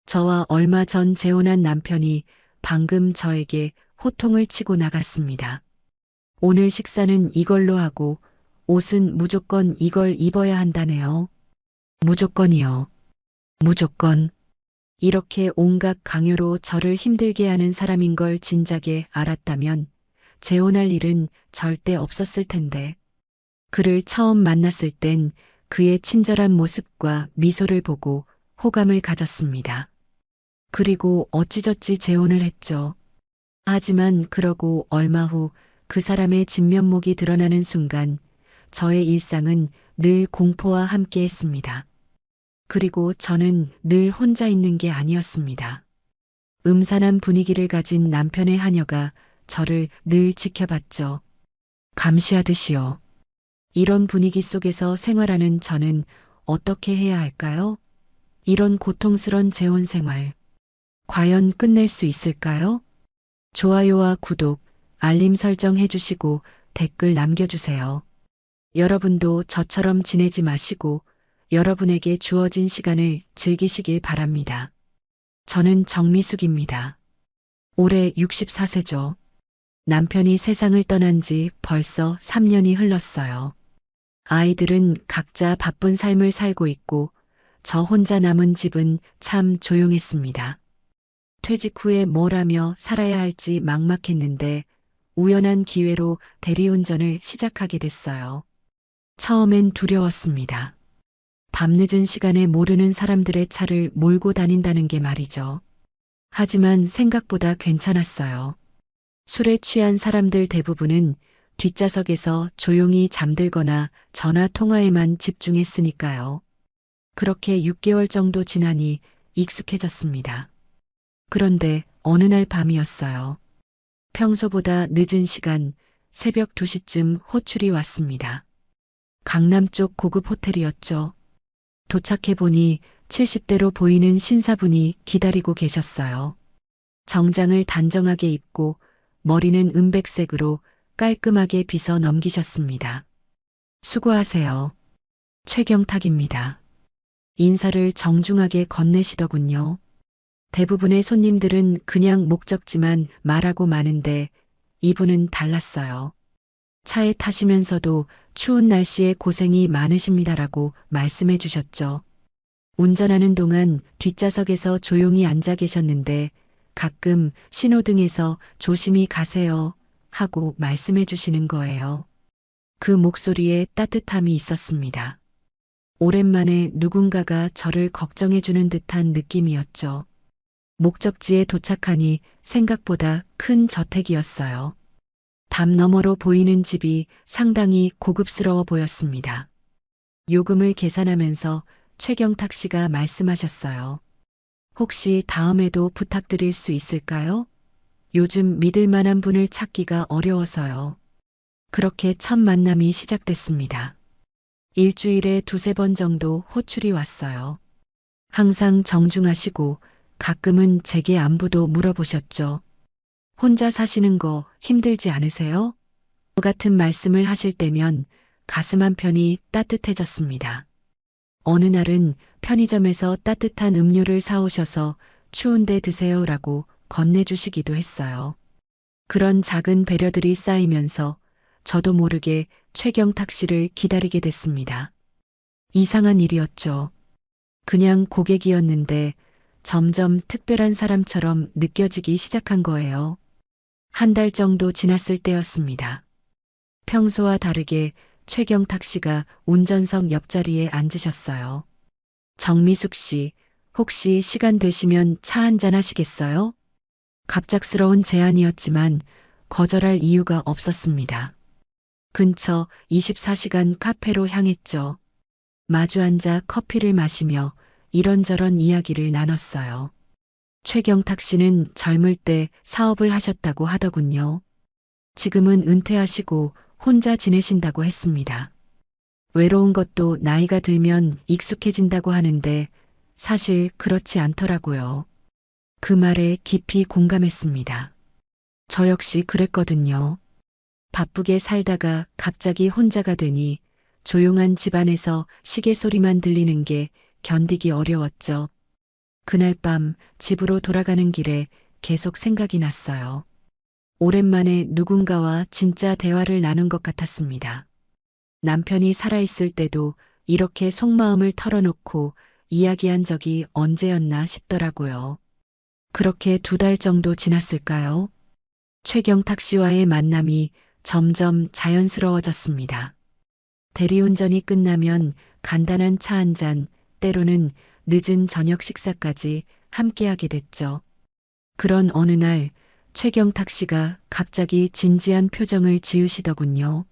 저와 얼마 전 재혼한 남편이 방금 저에게 호통을 치고 나갔습니다. 오늘 식사는 이걸로 하고 옷은 무조건 이걸 입어야 한다네요. 무조건이요. 무조건. 이렇게 온갖 강요로 저를 힘들게 하는 사람인 걸 진작에 알았다면 재혼할 일은 절대 없었을 텐데. 그를 처음 만났을 땐 그의 친절한 모습과 미소를 보고 호감을 가졌습니다. 그리고 어찌저찌 재혼을 했죠. 하지만 그러고 얼마 후 그 사람의 진면목이 드러나는 순간 저의 일상은 늘 공포와 함께 했습니다. 그리고 저는 늘 혼자 있는 게 아니었습니다. 음산한 분위기를 가진 남편의 하녀가 저를 늘 지켜봤죠. 감시하듯이요. 이런 분위기 속에서 생활하는 저는 어떻게 해야 할까요? 이런 고통스런 재혼 생활. 과연 끝낼 수 있을까요? 좋아요와 구독, 알림 설정 해주시고 댓글 남겨주세요. 여러분도 저처럼 지내지 마시고 여러분에게 주어진 시간을 즐기시길 바랍니다. 저는 정미숙입니다. 올해 64세죠. 남편이 세상을 떠난 지 벌써 3년이 흘렀어요. 아이들은 각자 바쁜 삶을 살고 있고 저 혼자 남은 집은 참 조용했습니다. 퇴직 후에 뭘 하며 살아야 할지 막막했는데 우연한 기회로 대리운전을 시작하게 됐어요. 처음엔 두려웠습니다. 밤늦은 시간에 모르는 사람들의 차를 몰고 다닌다는 게 말이죠. 하지만 생각보다 괜찮았어요. 술에 취한 사람들 대부분은 뒷좌석에서 조용히 잠들거나 전화 통화에만 집중했으니까요. 그렇게 6개월 정도 지나니 익숙해졌습니다. 그런데 어느 날 밤이었어요. 평소보다 늦은 시간, 새벽 2시쯤 호출이 왔습니다. 강남 쪽 고급 호텔이었죠. 도착해보니 70대로 보이는 신사분이 기다리고 계셨어요. 정장을 단정하게 입고 머리는 은백색으로 깔끔하게 빗어 넘기셨습니다. 수고하세요. 최경탁입니다. 인사를 정중하게 건네시더군요. 대부분의 손님들은 그냥 목적지만 말하고 마는데 이분은 달랐어요. 차에 타시면서도 추운 날씨에 고생이 많으십니다라고 말씀해 주셨죠. 운전하는 동안 뒷좌석에서 조용히 앉아 계셨는데 가끔 신호등에서 조심히 가세요 하고 말씀해 주시는 거예요. 그 목소리에 따뜻함이 있었습니다. 오랜만에 누군가가 저를 걱정해 주는 듯한 느낌이었죠. 목적지에 도착하니 생각보다 큰 저택이었어요. 담 너머로 보이는 집이 상당히 고급스러워 보였습니다. 요금을 계산하면서 최경탁 씨가 말씀하셨어요. 혹시 다음에도 부탁드릴 수 있을까요? 요즘 믿을 만한 분을 찾기가 어려워서요. 그렇게 첫 만남이 시작됐습니다. 일주일에 2~3번 정도 호출이 왔어요. 항상 정중하시고 가끔은 제게 안부도 물어보셨죠. 혼자 사시는 거 힘들지 않으세요? 같은 말씀을 하실 때면 가슴 한편이 따뜻해졌습니다. 어느 날은 편의점에서 따뜻한 음료를 사오셔서 추운데 드세요라고 건네주시기도 했어요. 그런 작은 배려들이 쌓이면서 저도 모르게 최경탁 씨를 기다리게 됐습니다. 이상한 일이었죠. 그냥 고객이었는데 점점 특별한 사람처럼 느껴지기 시작한 거예요. 한 달 정도 지났을 때였습니다. 평소와 다르게 최경탁 씨가 운전석 옆자리에 앉으셨어요. 정미숙 씨, 혹시 시간 되시면 차 한잔 하시겠어요? 갑작스러운 제안이었지만 거절할 이유가 없었습니다. 근처 24시간 카페로 향했죠. 마주 앉아 커피를 마시며 이런저런 이야기를 나눴어요. 최경탁 씨는 젊을 때 사업을 하셨다고 하더군요. 지금은 은퇴하시고 혼자 지내신다고 했습니다. 외로운 것도 나이가 들면 익숙해진다고 하는데 사실 그렇지 않더라고요. 그 말에 깊이 공감했습니다. 저 역시 그랬거든요. 바쁘게 살다가 갑자기 혼자가 되니 조용한 집안에서 시계 소리만 들리는 게 견디기 어려웠죠. 그날 밤 집으로 돌아가는 길에 계속 생각이 났어요. 오랜만에 누군가와 진짜 대화를 나눈 것 같았습니다. 남편이 살아있을 때도 이렇게 속마음을 털어놓고 이야기한 적이 언제였나 싶더라고요. 그렇게 2달 정도 지났을까요? 최경탁 씨와의 만남이 점점 자연스러워졌습니다. 대리운전이 끝나면 간단한 차 한 잔, 때로는 늦은 저녁 식사까지 함께하게 됐죠. 그런 어느 날 최경탁 씨가 갑자기 진지한 표정을 지으시더군요.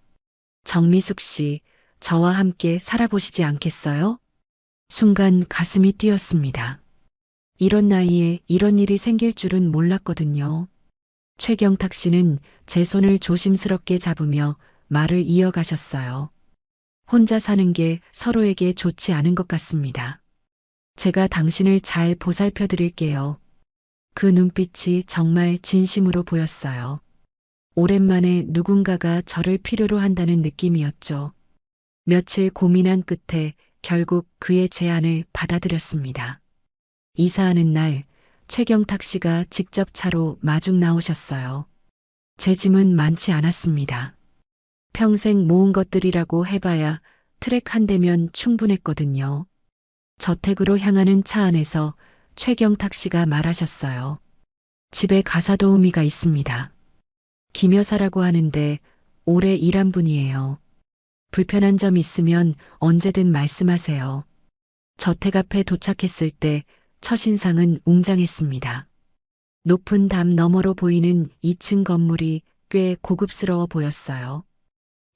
정미숙 씨, 저와 함께 살아보시지 않겠어요? 순간 가슴이 뛰었습니다. 이런 나이에 이런 일이 생길 줄은 몰랐거든요. 최경탁 씨는 제 손을 조심스럽게 잡으며 말을 이어가셨어요. 혼자 사는 게 서로에게 좋지 않은 것 같습니다. 제가 당신을 잘 보살펴 드릴게요. 그 눈빛이 정말 진심으로 보였어요. 오랜만에 누군가가 저를 필요로 한다는 느낌이었죠. 며칠 고민한 끝에 결국 그의 제안을 받아들였습니다. 이사하는 날 최경탁 씨가 직접 차로 마중 나오셨어요. 제 짐은 많지 않았습니다. 평생 모은 것들이라고 해봐야 트랙 한 대면 충분했거든요. 저택으로 향하는 차 안에서 최경탁 씨가 말하셨어요. 집에 가사도우미가 있습니다. 김 여사라고 하는데 오래 일한 분이에요. 불편한 점 있으면 언제든 말씀하세요. 저택 앞에 도착했을 때 첫인상은 웅장했습니다. 높은 담 너머로 보이는 2층 건물이 꽤 고급스러워 보였어요.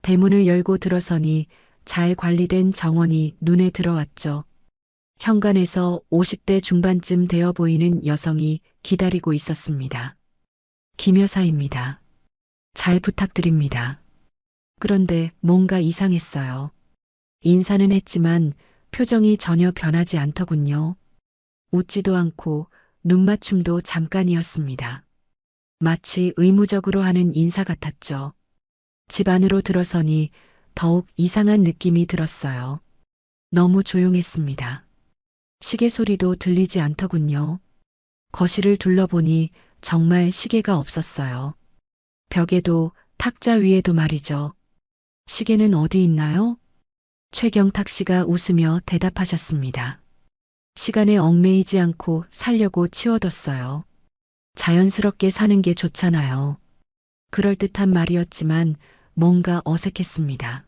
대문을 열고 들어서니 잘 관리된 정원이 눈에 들어왔죠. 현관에서 50대 중반쯤 되어 보이는 여성이 기다리고 있었습니다. 김 여사입니다. 잘 부탁드립니다. 그런데 뭔가 이상했어요. 인사는 했지만 표정이 전혀 변하지 않더군요. 웃지도 않고 눈맞춤도 잠깐이었습니다. 마치 의무적으로 하는 인사 같았죠. 집 안으로 들어서니 더욱 이상한 느낌이 들었어요. 너무 조용했습니다. 시계 소리도 들리지 않더군요. 거실을 둘러보니 정말 시계가 없었어요. 벽에도 탁자 위에도 말이죠. 시계는 어디 있나요? 최경탁 씨가 웃으며 대답하셨습니다. 시간에 얽매이지 않고 살려고 치워뒀어요. 자연스럽게 사는 게 좋잖아요. 그럴듯한 말이었지만 뭔가 어색했습니다.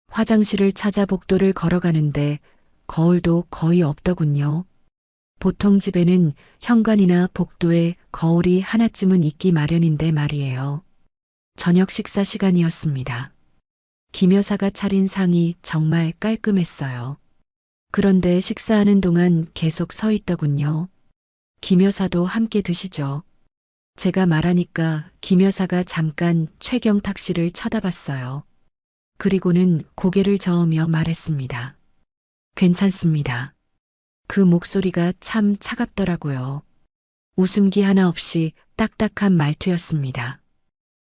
화장실을 찾아 복도를 걸어가는데 거울도 거의 없더군요. 보통 집에는 현관이나 복도에 거울이 하나쯤은 있기 마련인데 말이에요. 저녁 식사 시간이었습니다. 김 여사가 차린 상이 정말 깔끔했어요. 그런데 식사하는 동안 계속 서 있더군요. 김 여사도 함께 드시죠. 제가 말하니까 김 여사가 잠깐 최경탁 씨를 쳐다봤어요. 그리고는 고개를 저으며 말했습니다. 괜찮습니다. 그 목소리가 참 차갑더라고요. 웃음기 하나 없이 딱딱한 말투였습니다.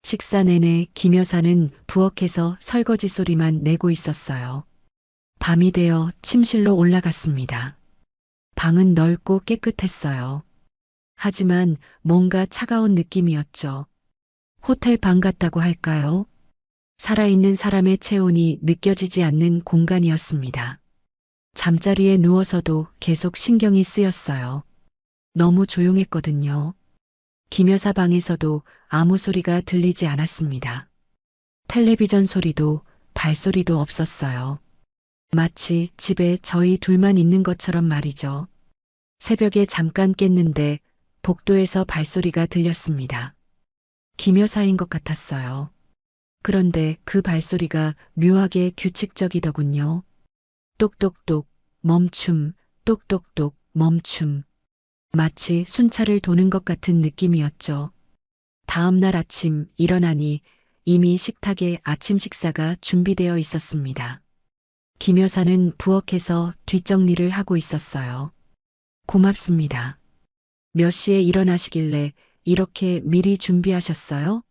식사 내내 김 여사는 부엌에서 설거지 소리만 내고 있었어요. 밤이 되어 침실로 올라갔습니다. 방은 넓고 깨끗했어요. 하지만 뭔가 차가운 느낌이었죠. 호텔 방 같다고 할까요? 살아있는 사람의 체온이 느껴지지 않는 공간이었습니다. 잠자리에 누워서도 계속 신경이 쓰였어요. 너무 조용했거든요. 김 여사 방에서도 아무 소리가 들리지 않았습니다. 텔레비전 소리도 발소리도 없었어요. 마치 집에 저희 둘만 있는 것처럼 말이죠. 새벽에 잠깐 깼는데 복도에서 발소리가 들렸습니다. 김 여사인 것 같았어요. 그런데 그 발소리가 묘하게 규칙적이더군요. 똑똑똑, 멈춤, 똑똑똑, 멈춤. 마치 순찰을 도는 것 같은 느낌이었죠. 다음 날 아침 일어나니 이미 식탁에 아침 식사가 준비되어 있었습니다. 김 여사는 부엌에서 뒷정리를 하고 있었어요. 고맙습니다. 몇 시에 일어나시길래 이렇게 미리 준비하셨어요?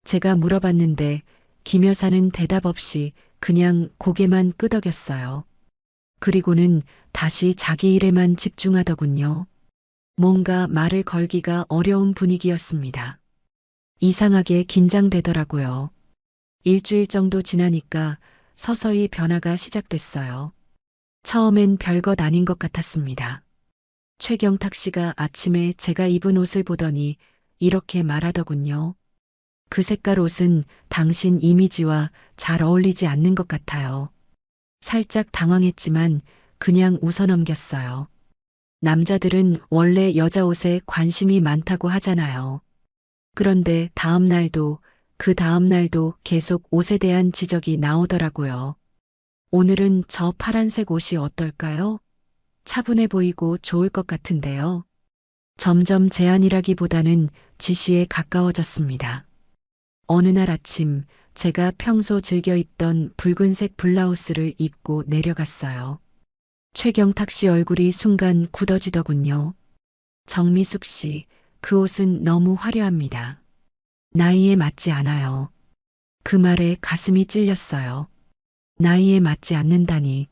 제가 물어봤는데 김 여사는 대답 없이 그냥 고개만 끄덕였어요. 그리고는 다시 자기 일에만 집중하더군요. 뭔가 말을 걸기가 어려운 분위기였습니다. 이상하게 긴장되더라고요. 일주일 정도 지나니까 서서히 변화가 시작됐어요. 처음엔 별것 아닌 것 같았습니다. 최경탁 씨가 아침에 제가 입은 옷을 보더니 이렇게 말하더군요. 그 색깔 옷은 당신 이미지와 잘 어울리지 않는 것 같아요. 살짝 당황했지만 그냥 웃어넘겼어요. 남자들은 원래 여자 옷에 관심이 많다고 하잖아요. 그런데 다음 날도 그 다음 날도 계속 옷에 대한 지적이 나오더라고요. 오늘은 저 파란색 옷이 어떨까요? 차분해 보이고 좋을 것 같은데요. 점점 제안이라기보다는 지시에 가까워졌습니다. 어느 날 아침 제가 평소 즐겨 입던 붉은색 블라우스를 입고 내려갔어요. 최경탁 씨 얼굴이 순간 굳어지더군요. 정미숙 씨, 그 옷은 너무 화려합니다. 나이에 맞지 않아요. 그 말에 가슴이 찔렸어요. 나이에 맞지 않는다니.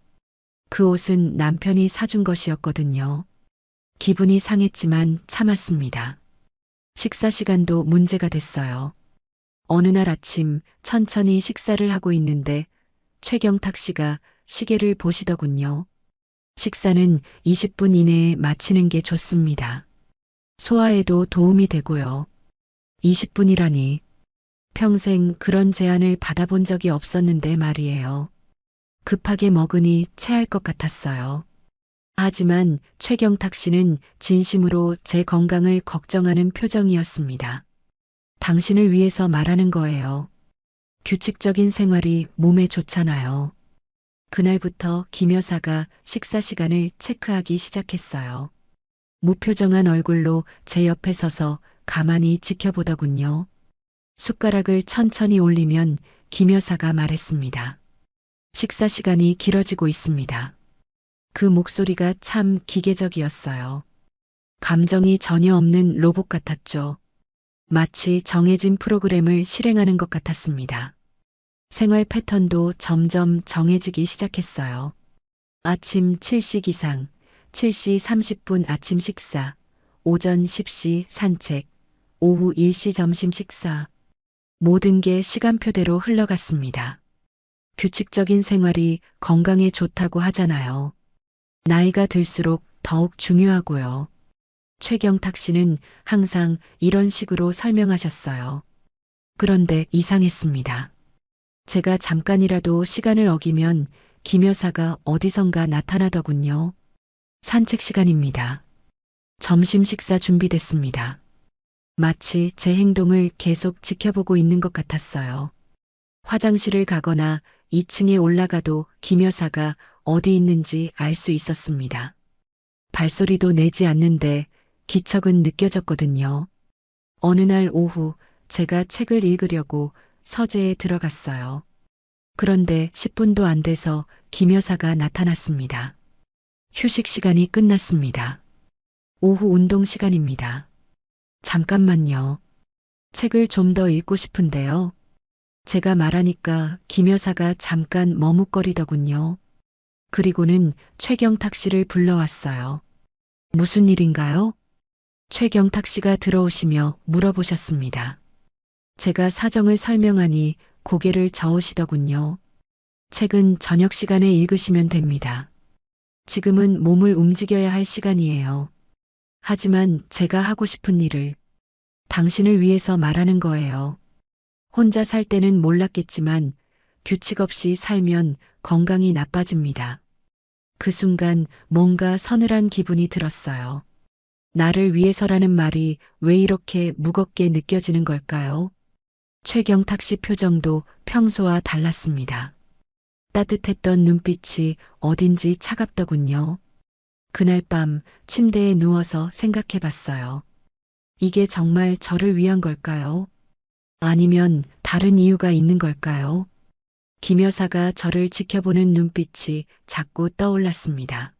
그 옷은 남편이 사준 것이었거든요. 기분이 상했지만 참았습니다. 식사 시간도 문제가 됐어요. 어느 날 아침 천천히 식사를 하고 있는데 최경탁 씨가 시계를 보시더군요. 식사는 20분 이내에 마치는 게 좋습니다. 소화에도 도움이 되고요. 20분이라니. 평생 그런 제안을 받아본 적이 없었는데 말이에요. 급하게 먹으니 체할 것 같았어요. 하지만 최경탁 씨는 진심으로 제 건강을 걱정하는 표정이었습니다. 당신을 위해서 말하는 거예요. 규칙적인 생활이 몸에 좋잖아요. 그날부터 김 여사가 식사 시간을 체크하기 시작했어요. 무표정한 얼굴로 제 옆에 서서 가만히 지켜보더군요. 숟가락을 천천히 올리면 김 여사가 말했습니다. 식사 시간이 길어지고 있습니다. 그 목소리가 참 기계적이었어요. 감정이 전혀 없는 로봇 같았죠. 마치 정해진 프로그램을 실행하는 것 같았습니다. 생활 패턴도 점점 정해지기 시작했어요. 아침 7시 기상, 7시 30분 아침 식사, 오전 10시 산책, 오후 1시 점심 식사. 모든 게 시간표대로 흘러갔습니다. 규칙적인 생활이 건강에 좋다고 하잖아요. 나이가 들수록 더욱 중요하고요. 최경탁 씨는 항상 이런 식으로 설명하셨어요. 그런데 이상했습니다. 제가 잠깐이라도 시간을 어기면 김 여사가 어디선가 나타나더군요. 산책 시간입니다. 점심 식사 준비됐습니다. 마치 제 행동을 계속 지켜보고 있는 것 같았어요. 화장실을 가거나 2층에 올라가도 김 여사가 어디 있는지 알 수 있었습니다. 발소리도 내지 않는데 기척은 느껴졌거든요. 어느 날 오후 제가 책을 읽으려고 서재에 들어갔어요. 그런데 10분도 안 돼서 김 여사가 나타났습니다. 휴식 시간이 끝났습니다. 오후 운동 시간입니다. 잠깐만요. 책을 좀 더 읽고 싶은데요. 제가 말하니까 김 여사가 잠깐 머뭇거리더군요. 그리고는 최경탁 씨를 불러왔어요. 무슨 일인가요? 최경탁 씨가 들어오시며 물어보셨습니다. 제가 사정을 설명하니 고개를 저으시더군요. 책은 저녁 시간에 읽으시면 됩니다. 지금은 몸을 움직여야 할 시간이에요. 하지만 제가 하고 싶은 일을 당신을 위해서 말하는 거예요. 혼자 살 때는 몰랐겠지만 규칙 없이 살면 건강이 나빠집니다. 그 순간 뭔가 서늘한 기분이 들었어요. 나를 위해서라는 말이 왜 이렇게 무겁게 느껴지는 걸까요? 최경탁 씨 표정도 평소와 달랐습니다. 따뜻했던 눈빛이 어딘지 차갑더군요. 그날 밤 침대에 누워서 생각해 봤어요. 이게 정말 저를 위한 걸까요? 아니면 다른 이유가 있는 걸까요? 김 여사가 저를 지켜보는 눈빛이 자꾸 떠올랐습니다.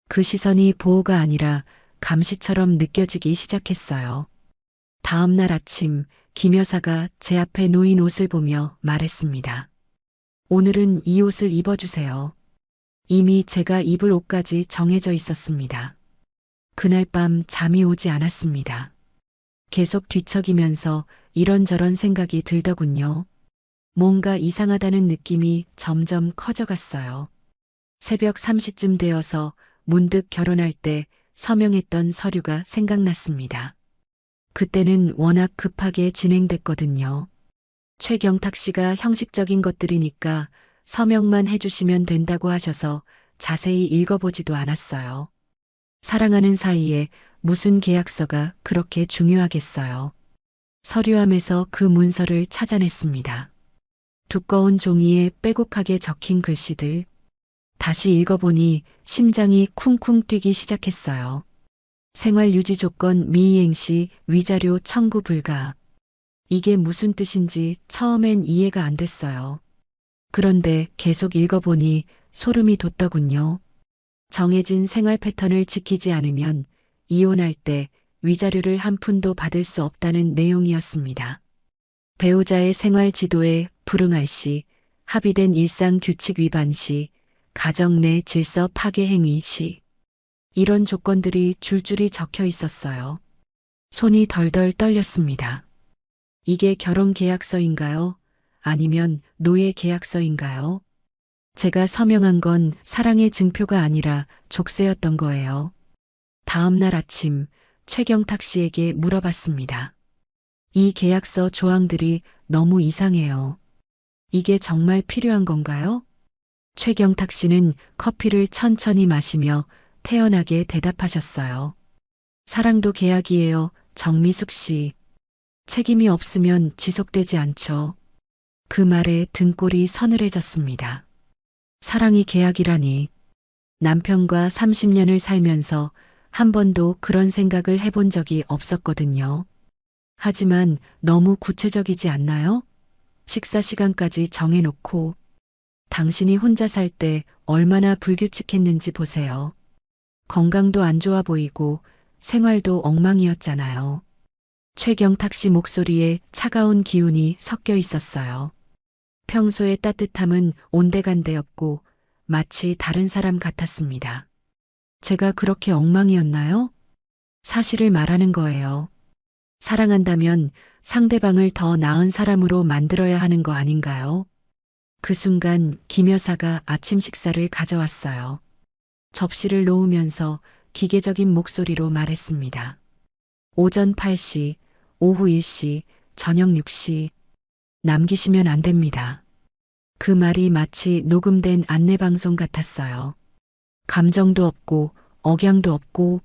그 시선이 보호가 아니라 감시처럼 느껴지기 시작했어요. 다음 날 아침 김 여사가 제 앞에 놓인 옷을 보며 말했습니다. 오늘은 이 옷을 입어주세요. 이미 제가 입을 옷까지 정해져 있었습니다. 그날 밤 잠이 오지 않았습니다. 계속 뒤척이면서 이런저런 생각이 들더군요. 뭔가 이상하다는 느낌이 점점 커져갔어요. 새벽 3시쯤 되어서 문득 결혼할 때 서명했던 서류가 생각났습니다. 그때는 워낙 급하게 진행됐거든요. 최경탁 씨가 형식적인 것들이니까 서명만 해주시면 된다고 하셔서 자세히 읽어보지도 않았어요. 사랑하는 사이에 무슨 계약서가 그렇게 중요하겠어요. 서류함에서 그 문서를 찾아냈습니다. 두꺼운 종이에 빼곡하게 적힌 글씨들. 다시 읽어보니 심장이 쿵쿵 뛰기 시작했어요. 생활 유지 조건 미이행 시 위자료 청구 불가. 이게 무슨 뜻인지 처음엔 이해가 안 됐어요. 그런데 계속 읽어보니 소름이 돋더군요. 정해진 생활 패턴을 지키지 않으면 이혼할 때 위자료를 한 푼도 받을 수 없다는 내용이었습니다. 배우자의 생활 지도에 불응할 시, 합의된 일상 규칙 위반 시, 가정 내 질서 파괴 행위 시, 이런 조건들이 줄줄이 적혀 있었어요. 손이 덜덜 떨렸습니다. 이게 결혼 계약서인가요? 아니면 노예 계약서인가요? 제가 서명한 건 사랑의 증표가 아니라 족쇄였던 거예요. 다음 날 아침 최경탁 씨에게 물어봤습니다. 이 계약서 조항들이 너무 이상해요. 이게 정말 필요한 건가요? 최경탁 씨는 커피를 천천히 마시며 태연하게 대답하셨어요. 사랑도 계약이에요, 정미숙 씨. 책임이 없으면 지속되지 않죠. 그 말에 등골이 서늘해졌습니다. 사랑이 계약이라니. 남편과 30년을 살면서 한 번도 그런 생각을 해본 적이 없었거든요. 하지만 너무 구체적이지 않나요? 식사 시간까지 정해놓고 당신이 혼자 살 때 얼마나 불규칙했는지 보세요. 건강도 안 좋아 보이고 생활도 엉망이었잖아요. 최경탁 씨 목소리에 차가운 기운이 섞여 있었어요. 평소의 따뜻함은 온데간데였고 마치 다른 사람 같았습니다. 제가 그렇게 엉망이었나요? 사실을 말하는 거예요. 사랑한다면 상대방을 더 나은 사람으로 만들어야 하는 거 아닌가요? 그 순간 김 여사가 아침 식사를 가져왔어요. 접시를 놓으면서 기계적인 목소리로 말했습니다. 오전 8시, 오후 1시, 저녁 6시. 남기시면 안 됩니다. 그 말이 마치 녹음된 안내방송 같았어요. 감정도 없고 억양도 없고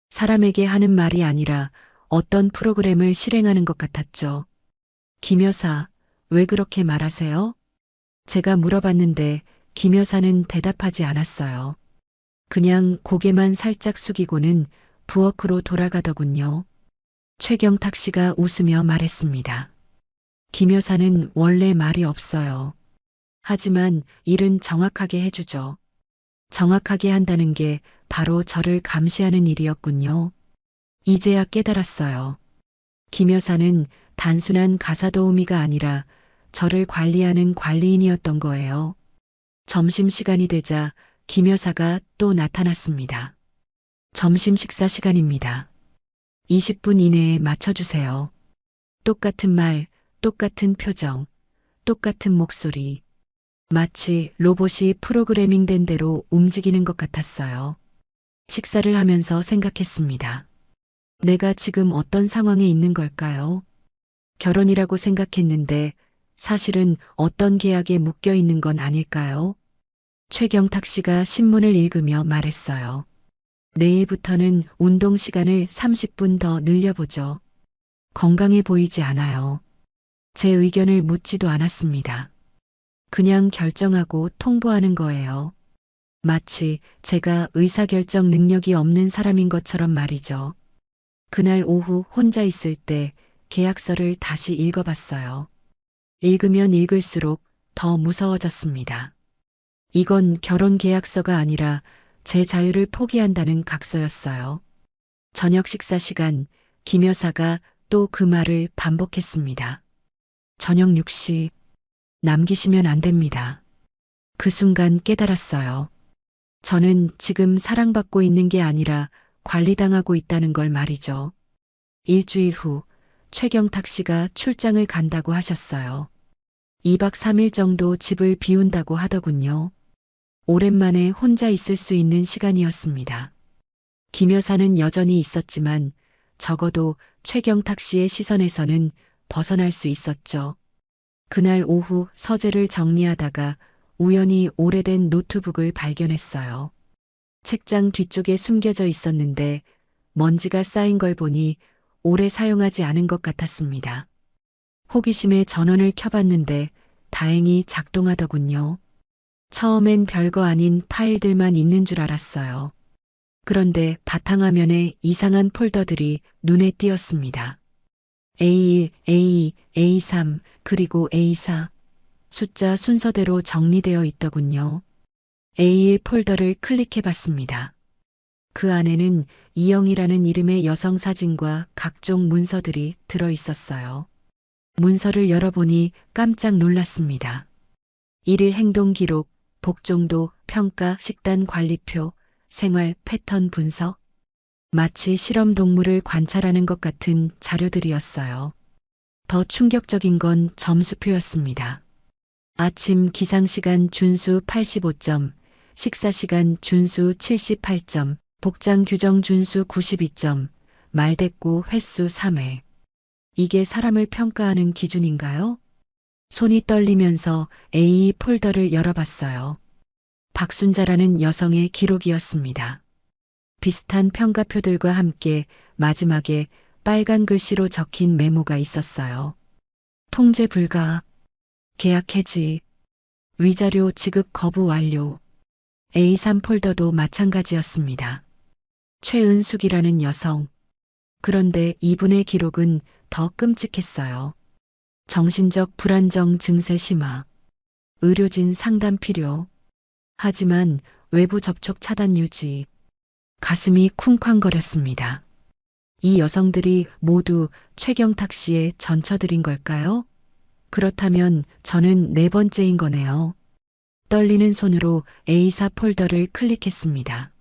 사람에게 하는 말이 아니라 어떤 프로그램을 실행하는 것 같았죠. 김 여사, 왜 그렇게 말하세요? 제가 물어봤는데 김 여사는 대답하지 않았어요. 그냥 고개만 살짝 숙이고는 부엌으로 돌아가더군요. 최경탁 씨가 웃으며 말했습니다. 김 여사는 원래 말이 없어요. 하지만 일은 정확하게 해주죠. 정확하게 한다는 게 바로 저를 감시하는 일이었군요. 이제야 깨달았어요. 김 여사는 단순한 가사도우미가 아니라 저를 관리하는 관리인이었던 거예요. 점심시간이 되자 김 여사가 또 나타났습니다. 점심 식사 시간입니다. 20분 이내에 맞춰주세요. 똑같은 말, 똑같은 표정, 똑같은 목소리. 마치 로봇이 프로그래밍된 대로 움직이는 것 같았어요. 식사를 하면서 생각했습니다. 내가 지금 어떤 상황에 있는 걸까요? 결혼이라고 생각했는데 사실은 어떤 계약에 묶여 있는 건 아닐까요? 최경탁 씨가 신문을 읽으며 말했어요. 내일부터는 운동 시간을 30분 더 늘려보죠. 건강해 보이지 않아요. 제 의견을 묻지도 않았습니다. 그냥 결정하고 통보하는 거예요. 마치 제가 의사결정 능력이 없는 사람인 것처럼 말이죠. 그날 오후 혼자 있을 때 계약서를 다시 읽어봤어요. 읽으면 읽을수록 더 무서워졌습니다. 이건 결혼 계약서가 아니라 제 자유를 포기한다는 각서였어요. 저녁 식사 시간 김 여사가 또 그 말을 반복했습니다. 저녁 6시 남기시면 안 됩니다. 그 순간 깨달았어요. 저는 지금 사랑받고 있는 게 아니라 관리당하고 있다는 걸 말이죠. 일주일 후 최경탁 씨가 출장을 간다고 하셨어요. 2박 3일 정도 집을 비운다고 하더군요. 오랜만에 혼자 있을 수 있는 시간이었습니다. 김 여사는 여전히 있었지만 적어도 최경탁 씨의 시선에서는 벗어날 수 있었죠. 그날 오후 서재를 정리하다가 우연히 오래된 노트북을 발견했어요. 책장 뒤쪽에 숨겨져 있었는데 먼지가 쌓인 걸 보니 오래 사용하지 않은 것 같았습니다. 호기심에 전원을 켜봤는데 다행히 작동하더군요. 처음엔 별거 아닌 파일들만 있는 줄 알았어요. 그런데 바탕화면에 이상한 폴더들이 눈에 띄었습니다. A1, A2, A3, 그리고 A4. 숫자 순서대로 정리되어 있더군요. A1 폴더를 클릭해 봤습니다. 그 안에는 이영이라는 이름의 여성 사진과 각종 문서들이 들어 있었어요. 문서를 열어보니 깜짝 놀랐습니다. 일일 행동 기록, 복종도, 평가, 식단 관리표, 생활 패턴 분석. 마치 실험 동물을 관찰하는 것 같은 자료들이었어요. 더 충격적인 건 점수표였습니다. 아침 기상시간 준수 85점, 식사시간 준수 78점, 복장 규정 준수 92점, 말대꾸 횟수 3회. 이게 사람을 평가하는 기준인가요? 손이 떨리면서 A 폴더를 열어봤어요. 박순자라는 여성의 기록이었습니다. 비슷한 평가표들과 함께 마지막에 빨간 글씨로 적힌 메모가 있었어요. 통제 불가, 계약 해지, 위자료 지급 거부 완료. A3 폴더도 마찬가지였습니다. 최은숙이라는 여성. 그런데 이분의 기록은 더 끔찍했어요. 정신적 불안정 증세 심화. 의료진 상담 필요. 하지만 외부 접촉 차단 유지. 가슴이 쿵쾅거렸습니다. 이 여성들이 모두 최경탁 씨의 전처들인 걸까요? 그렇다면 저는 네 번째인 거네요. 떨리는 손으로 A4 폴더를 클릭했습니다.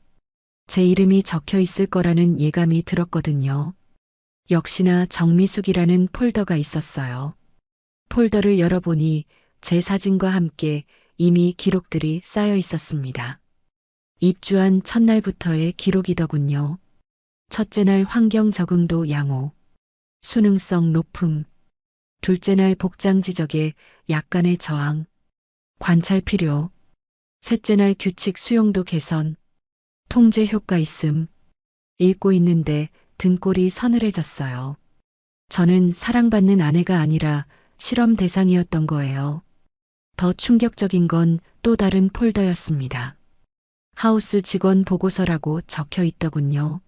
제 이름이 적혀 있을 거라는 예감이 들었거든요. 역시나 정미숙이라는 폴더가 있었어요. 폴더를 열어보니 제 사진과 함께 이미 기록들이 쌓여 있었습니다. 입주한 첫날부터의 기록이더군요. 첫째 날 환경 적응도 양호, 수능성 높음. 둘째 날 복장 지적에 약간의 저항, 관찰 필요. 셋째 날 규칙 수용도 개선, 통제 효과 있음. 읽고 있는데 등골이 서늘해졌어요. 저는 사랑받는 아내가 아니라 실험 대상이었던 거예요. 더 충격적인 건 또 다른 폴더였습니다. 하우스 직원 보고서라고 적혀 있더군요.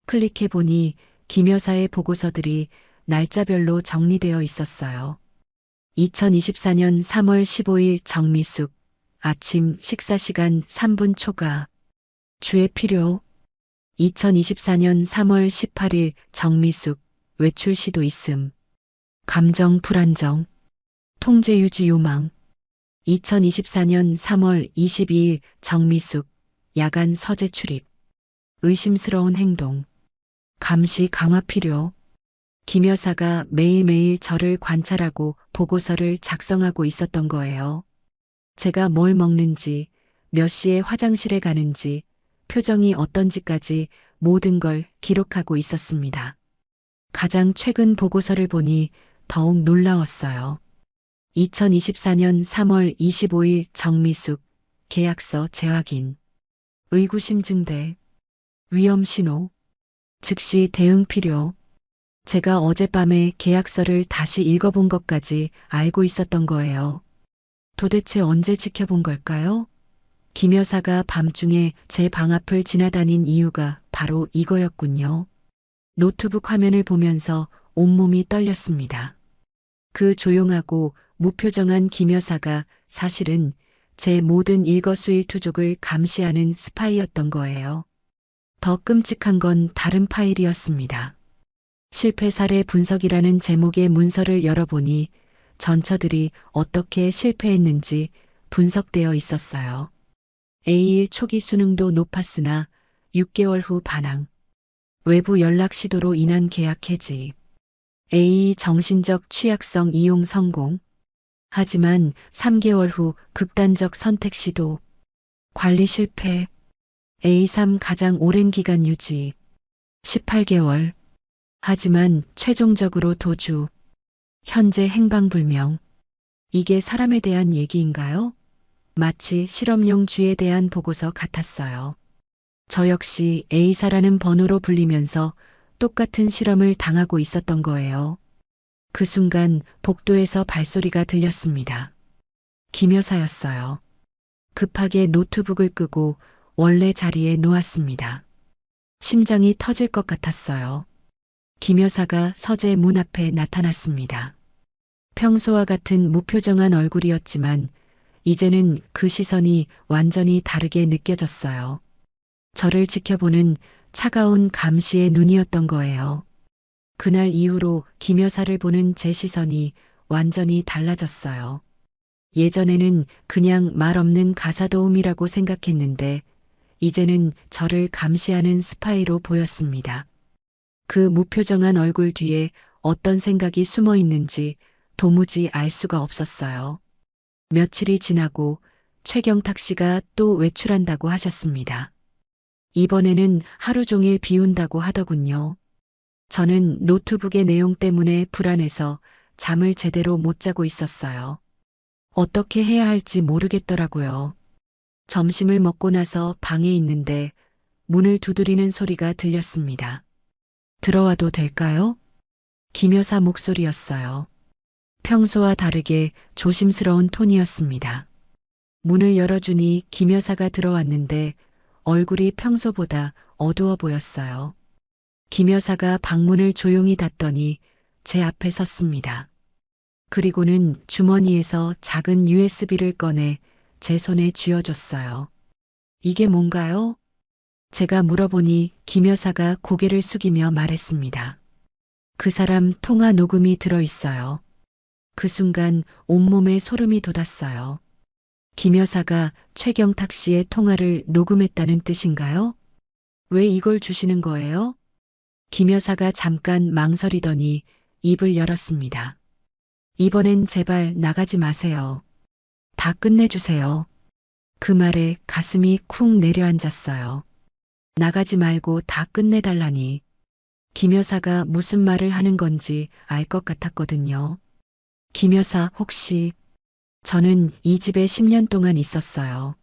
클릭해보니 김 여사의 보고서들이 날짜별로 정리되어 있었어요. 2024년 3월 15일 정미숙, 아침 식사 시간 3분 초과, 주의 필요. 2024년 3월 18일 정미숙, 외출 시도 있음, 감정 불안정, 통제 유지 요망. 2024년 3월 22일 정미숙, 야간 서재 출입, 의심스러운 행동, 감시 강화 필요. 김 여사가 매일매일 저를 관찰하고 보고서를 작성하고 있었던 거예요. 제가 뭘 먹는지, 몇 시에 화장실에 가는지, 표정이 어떤지까지 모든 걸 기록하고 있었습니다. 가장 최근 보고서를 보니 더욱 놀라웠어요. 2024년 3월 25일 정미숙, 계약서 재확인, 의구심 증대, 위험 신호, 즉시 대응 필요. 제가 어젯밤에 계약서를 다시 읽어본 것까지 알고 있었던 거예요. 도대체 언제 지켜본 걸까요? 김 여사가 밤중에 제 방 앞을 지나다닌 이유가 바로 이거였군요. 노트북 화면을 보면서 온몸이 떨렸습니다. 그 조용하고 무표정한 김 여사가 사실은 제 모든 일거수일투족을 감시하는 스파이였던 거예요. 더 끔찍한 건 다른 파일이었습니다. 실패 사례 분석이라는 제목의 문서를 열어보니 전처들이 어떻게 실패했는지 분석되어 있었어요. A1 초기 수능도 높았으나 6개월 후 반항, 외부 연락 시도로 인한 계약 해지. A. 정신적 취약성 이용 성공. 하지만 3개월 후 극단적 선택 시도. 관리 실패. A3 가장 오랜 기간 유지. 18개월. 하지만 최종적으로 도주. 현재 행방불명. 이게 사람에 대한 얘기인가요? 마치 실험용 쥐에 대한 보고서 같았어요. 저 역시 A사라는 번호로 불리면서 똑같은 실험을 당하고 있었던 거예요. 그 순간 복도에서 발소리가 들렸습니다. 김 여사였어요. 급하게 노트북을 끄고 원래 자리에 놓았습니다. 심장이 터질 것 같았어요. 김 여사가 서재 문 앞에 나타났습니다. 평소와 같은 무표정한 얼굴이었지만 이제는 그 시선이 완전히 다르게 느껴졌어요. 저를 지켜보는 차가운 감시의 눈이었던 거예요. 그날 이후로 김 여사를 보는 제 시선이 완전히 달라졌어요. 예전에는 그냥 말 없는 가사도우미라고 생각했는데 이제는 저를 감시하는 스파이로 보였습니다. 그 무표정한 얼굴 뒤에 어떤 생각이 숨어 있는지 도무지 알 수가 없었어요. 며칠이 지나고 최경탁 씨가 또 외출한다고 하셨습니다. 이번에는 하루 종일 비운다고 하더군요. 저는 노트북의 내용 때문에 불안해서 잠을 제대로 못 자고 있었어요. 어떻게 해야 할지 모르겠더라고요. 점심을 먹고 나서 방에 있는데 문을 두드리는 소리가 들렸습니다. 들어와도 될까요? 김 여사 목소리였어요. 평소와 다르게 조심스러운 톤이었습니다. 문을 열어주니 김 여사가 들어왔는데 얼굴이 평소보다 어두워 보였어요. 김 여사가 방문을 조용히 닫더니 제 앞에 섰습니다. 그리고는 주머니에서 작은 USB를 꺼내 제 손에 쥐어줬어요. 이게 뭔가요? 제가 물어보니 김 여사가 고개를 숙이며 말했습니다. 그 사람 통화 녹음이 들어있어요. 그 순간 온몸에 소름이 돋았어요. 김 여사가 최경탁 씨의 통화를 녹음했다는 뜻인가요? 왜 이걸 주시는 거예요? 김 여사가 잠깐 망설이더니 입을 열었습니다. 이번엔 제발 나가지 마세요. 다 끝내주세요. 그 말에 가슴이 쿵 내려앉았어요. 나가지 말고 다 끝내달라니. 김 여사가 무슨 말을 하는 건지 알 것 같았거든요. 김 여사 혹시 저는 이 집에 10년 동안 있었어요.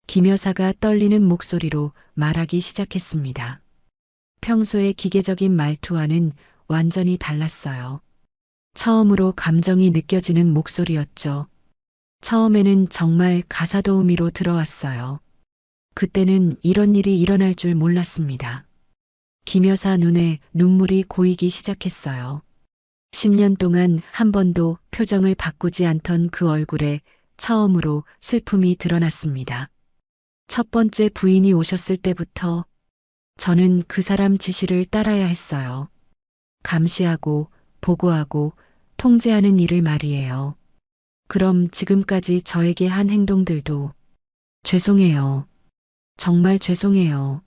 김 여사가 떨리는 목소리로 말하기 시작했습니다. 평소의 기계적인 말투와는 완전히 달랐어요. 처음으로 감정이 느껴지는 목소리였죠. 처음에는 정말 가사도우미로 들어왔어요. 그때는 이런 일이 일어날 줄 몰랐습니다. 김 여사 눈에 눈물이 고이기 시작했어요. 10년 동안 한 번도 표정을 바꾸지 않던 그 얼굴에 처음으로 슬픔이 드러났습니다. 첫 번째 부인이 오셨을 때부터 저는 그 사람 지시를 따라야 했어요. 감시하고 보고하고 통제하는 일을 말이에요. 그럼 지금까지 저에게 한 행동들도 죄송해요. 정말 죄송해요.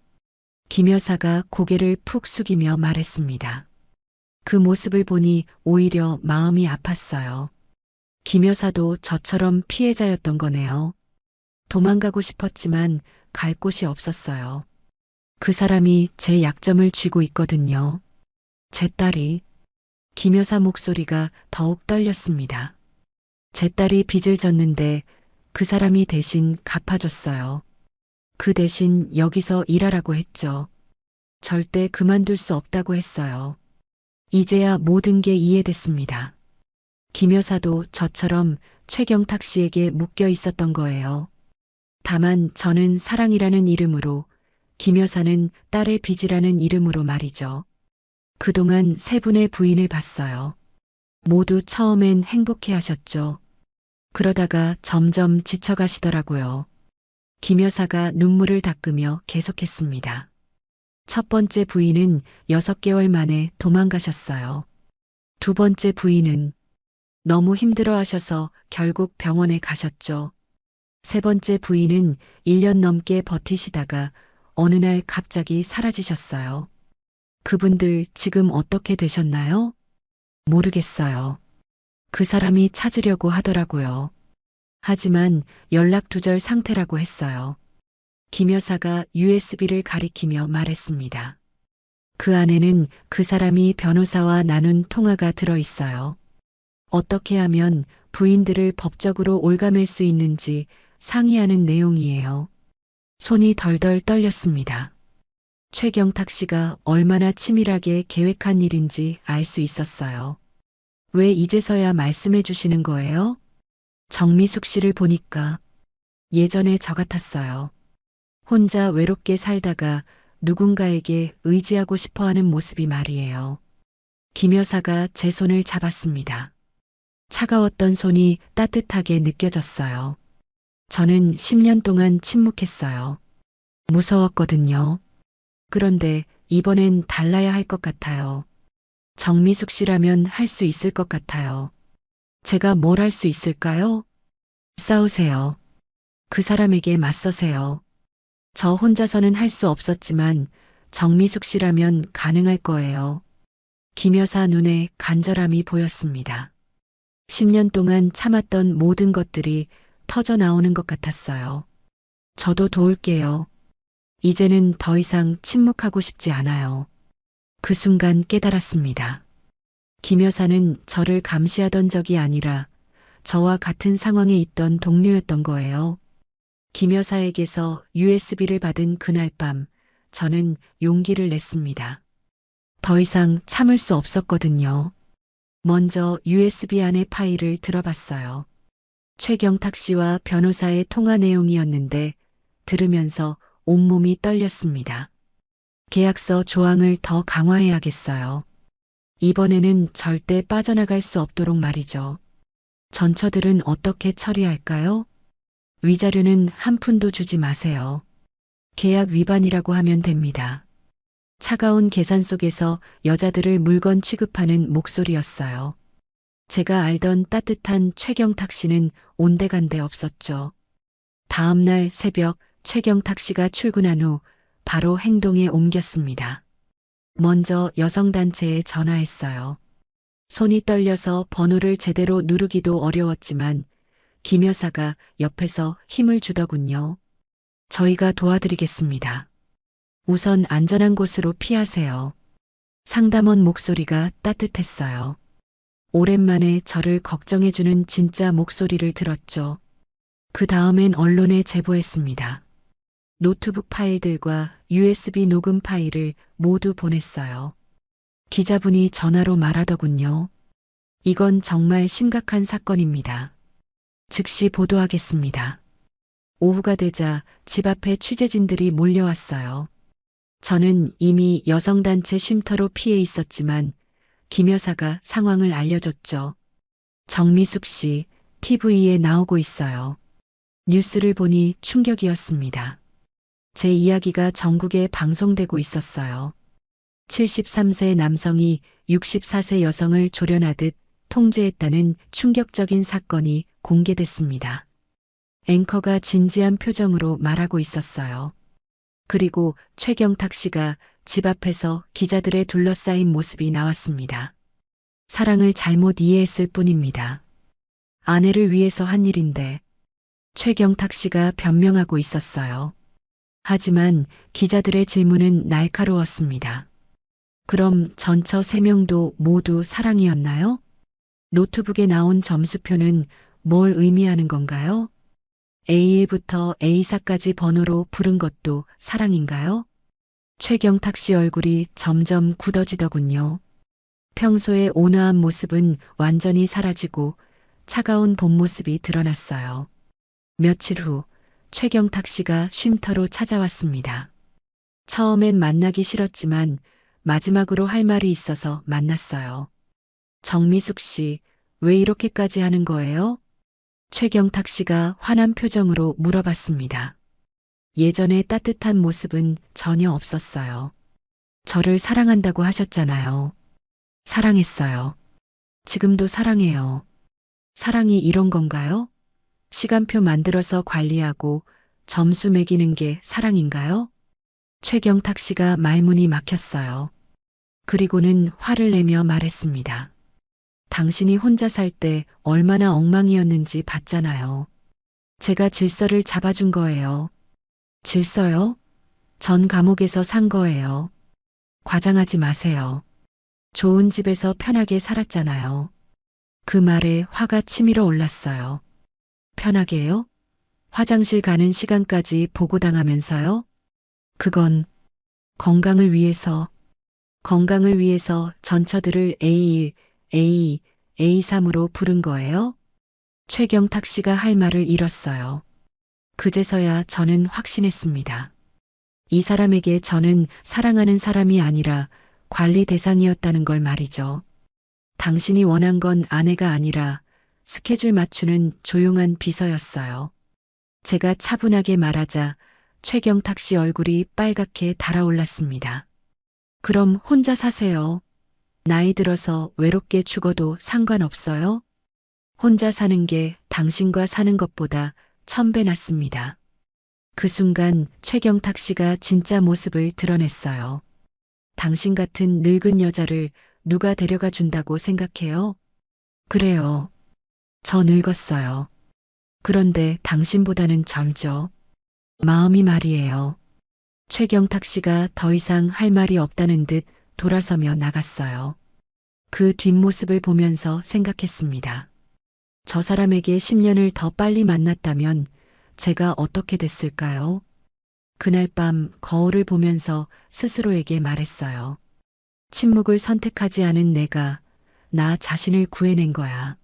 김 여사가 고개를 푹 숙이며 말했습니다. 그 모습을 보니 오히려 마음이 아팠어요. 김 여사도 저처럼 피해자였던 거네요. 도망가고 싶었지만 갈 곳이 없었어요. 그 사람이 제 약점을 쥐고 있거든요. 제 딸이. 김 여사 목소리가 더욱 떨렸습니다. 제 딸이 빚을 졌는데 그 사람이 대신 갚아줬어요. 그 대신 여기서 일하라고 했죠. 절대 그만둘 수 없다고 했어요. 이제야 모든 게 이해됐습니다. 김 여사도 저처럼 최경탁 씨에게 묶여 있었던 거예요. 다만 저는 사랑이라는 이름으로, 김 여사는 딸의 빚이라는 이름으로 말이죠. 그동안 세 분의 부인을 봤어요. 모두 처음엔 행복해 하셨죠. 그러다가 점점 지쳐가시더라고요. 김 여사가 눈물을 닦으며 계속했습니다. 첫 번째 부인은 6개월 만에 도망가셨어요. 두 번째 부인은 너무 힘들어 하셔서 결국 병원에 가셨죠. 세 번째 부인은 1년 넘게 버티시다가 어느 날 갑자기 사라지셨어요. 그분들 지금 어떻게 되셨나요? 모르겠어요. 그 사람이 찾으려고 하더라고요. 하지만 연락 두절 상태라고 했어요. 김 여사가 USB를 가리키며 말했습니다. 그 안에는 그 사람이 변호사와 나눈 통화가 들어 있어요. 어떻게 하면 부인들을 법적으로 올가맬 수 있는지 상의하는 내용이에요. 손이 덜덜 떨렸습니다. 최경탁 씨가 얼마나 치밀하게 계획한 일인지 알 수 있었어요. 왜 이제서야 말씀해 주시는 거예요? 정미숙 씨를 보니까 예전에 저 같았어요. 혼자 외롭게 살다가 누군가에게 의지하고 싶어 하는 모습이 말이에요. 김 여사가 제 손을 잡았습니다. 차가웠던 손이 따뜻하게 느껴졌어요. 저는 10년 동안 침묵했어요. 무서웠거든요. 그런데 이번엔 달라야 할 것 같아요. 정미숙 씨라면 할 수 있을 것 같아요. 제가 뭘 할 수 있을까요? 싸우세요. 그 사람에게 맞서세요. 저 혼자서는 할 수 없었지만 정미숙 씨라면 가능할 거예요. 김 여사 눈에 간절함이 보였습니다. 10년 동안 참았던 모든 것들이 터져 나오는 것 같았어요. 저도 도울게요. 이제는 더 이상 침묵하고 싶지 않아요. 그 순간 깨달았습니다. 김 여사는 저를 감시하던 적이 아니라 저와 같은 상황에 있던 동료였던 거예요. 김 여사에게서 USB를 받은 그날 밤, 저는 용기를 냈습니다. 더 이상 참을 수 없었거든요. 먼저 USB 안의 파일을 들어봤어요. 최경탁 씨와 변호사의 통화 내용이었는데 들으면서 온몸이 떨렸습니다. 계약서 조항을 더 강화해야겠어요. 이번에는 절대 빠져나갈 수 없도록 말이죠. 전처들은 어떻게 처리할까요? 위자료는 한 푼도 주지 마세요. 계약 위반이라고 하면 됩니다. 차가운 계산 속에서 여자들을 물건 취급하는 목소리였어요. 제가 알던 따뜻한 최경탁 씨는 온데간데 없었죠. 다음 날 새벽 최경탁 씨가 출근한 후 바로 행동에 옮겼습니다. 먼저 여성단체에 전화했어요. 손이 떨려서 번호를 제대로 누르기도 어려웠지만 김 여사가 옆에서 힘을 주더군요. 저희가 도와드리겠습니다. 우선 안전한 곳으로 피하세요. 상담원 목소리가 따뜻했어요. 오랜만에 저를 걱정해주는 진짜 목소리를 들었죠. 그 다음엔 언론에 제보했습니다. 노트북 파일들과 USB 녹음 파일을 모두 보냈어요. 기자분이 전화로 말하더군요. 이건 정말 심각한 사건입니다. 즉시 보도하겠습니다. 오후가 되자 집 앞에 취재진들이 몰려왔어요. 저는 이미 여성단체 쉼터로 피해 있었지만 김 여사가 상황을 알려줬죠. 정미숙 씨, TV에 나오고 있어요. 뉴스를 보니 충격이었습니다. 제 이야기가 전국에 방송되고 있었어요. 73세 남성이 64세 여성을 조련하듯 통제했다는 충격적인 사건이 공개됐습니다. 앵커가 진지한 표정으로 말하고 있었어요. 그리고 최경탁 씨가 집 앞에서 기자들에 둘러싸인 모습이 나왔습니다. 사랑을 잘못 이해했을 뿐입니다. 아내를 위해서 한 일인데 최경탁 씨가 변명하고 있었어요. 하지만 기자들의 질문은 날카로웠습니다. 그럼 전처 3명도 모두 사랑이었나요? 노트북에 나온 점수표는 뭘 의미하는 건가요? A1부터 A4까지 번호로 부른 것도 사랑인가요? 최경탁 씨 얼굴이 점점 굳어지더군요. 평소의 온화한 모습은 완전히 사라지고 차가운 본 모습이 드러났어요. 며칠 후 최경탁 씨가 쉼터로 찾아왔습니다. 처음엔 만나기 싫었지만 마지막으로 할 말이 있어서 만났어요. 정미숙 씨, 왜 이렇게까지 하는 거예요? 최경탁 씨가 화난 표정으로 물어봤습니다. 예전의 따뜻한 모습은 전혀 없었어요. 저를 사랑한다고 하셨잖아요. 사랑했어요. 지금도 사랑해요. 사랑이 이런 건가요? 시간표 만들어서 관리하고 점수 매기는 게 사랑인가요? 최경탁 씨가 말문이 막혔어요. 그리고는 화를 내며 말했습니다. 당신이 혼자 살 때 얼마나 엉망이었는지 봤잖아요. 제가 질서를 잡아준 거예요. 질서요? 전 감옥에서 산 거예요. 과장하지 마세요. 좋은 집에서 편하게 살았잖아요. 그 말에 화가 치밀어 올랐어요. 편하게요? 화장실 가는 시간까지 보고당하면서요? 그건 건강을 위해서 전처들을 A1, A2, A3으로 부른 거예요? 최경탁 씨가 할 말을 잃었어요. 그제서야 저는 확신했습니다. 이 사람에게 저는 사랑하는 사람이 아니라 관리 대상이었다는 걸 말이죠. 당신이 원한 건 아내가 아니라 스케줄 맞추는 조용한 비서였어요. 제가 차분하게 말하자 최경탁 씨 얼굴이 빨갛게 달아올랐습니다. 그럼 혼자 사세요. 나이 들어서 외롭게 죽어도 상관없어요? 혼자 사는 게 당신과 사는 것보다 1000배 낫습니다. 그 순간 최경탁 씨가 진짜 모습을 드러냈어요. 당신 같은 늙은 여자를 누가 데려가 준다고 생각해요? 그래요. 저 늙었어요. 그런데 당신보다는 젊죠. 마음이 말이에요. 최경탁 씨가 더 이상 할 말이 없다는 듯 돌아서며 나갔어요. 그 뒷모습을 보면서 생각했습니다. 저 사람에게 10년을 더 빨리 만났다면 제가 어떻게 됐을까요? 그날 밤 거울을 보면서 스스로에게 말했어요. 침묵을 선택하지 않은 내가 나 자신을 구해낸 거야.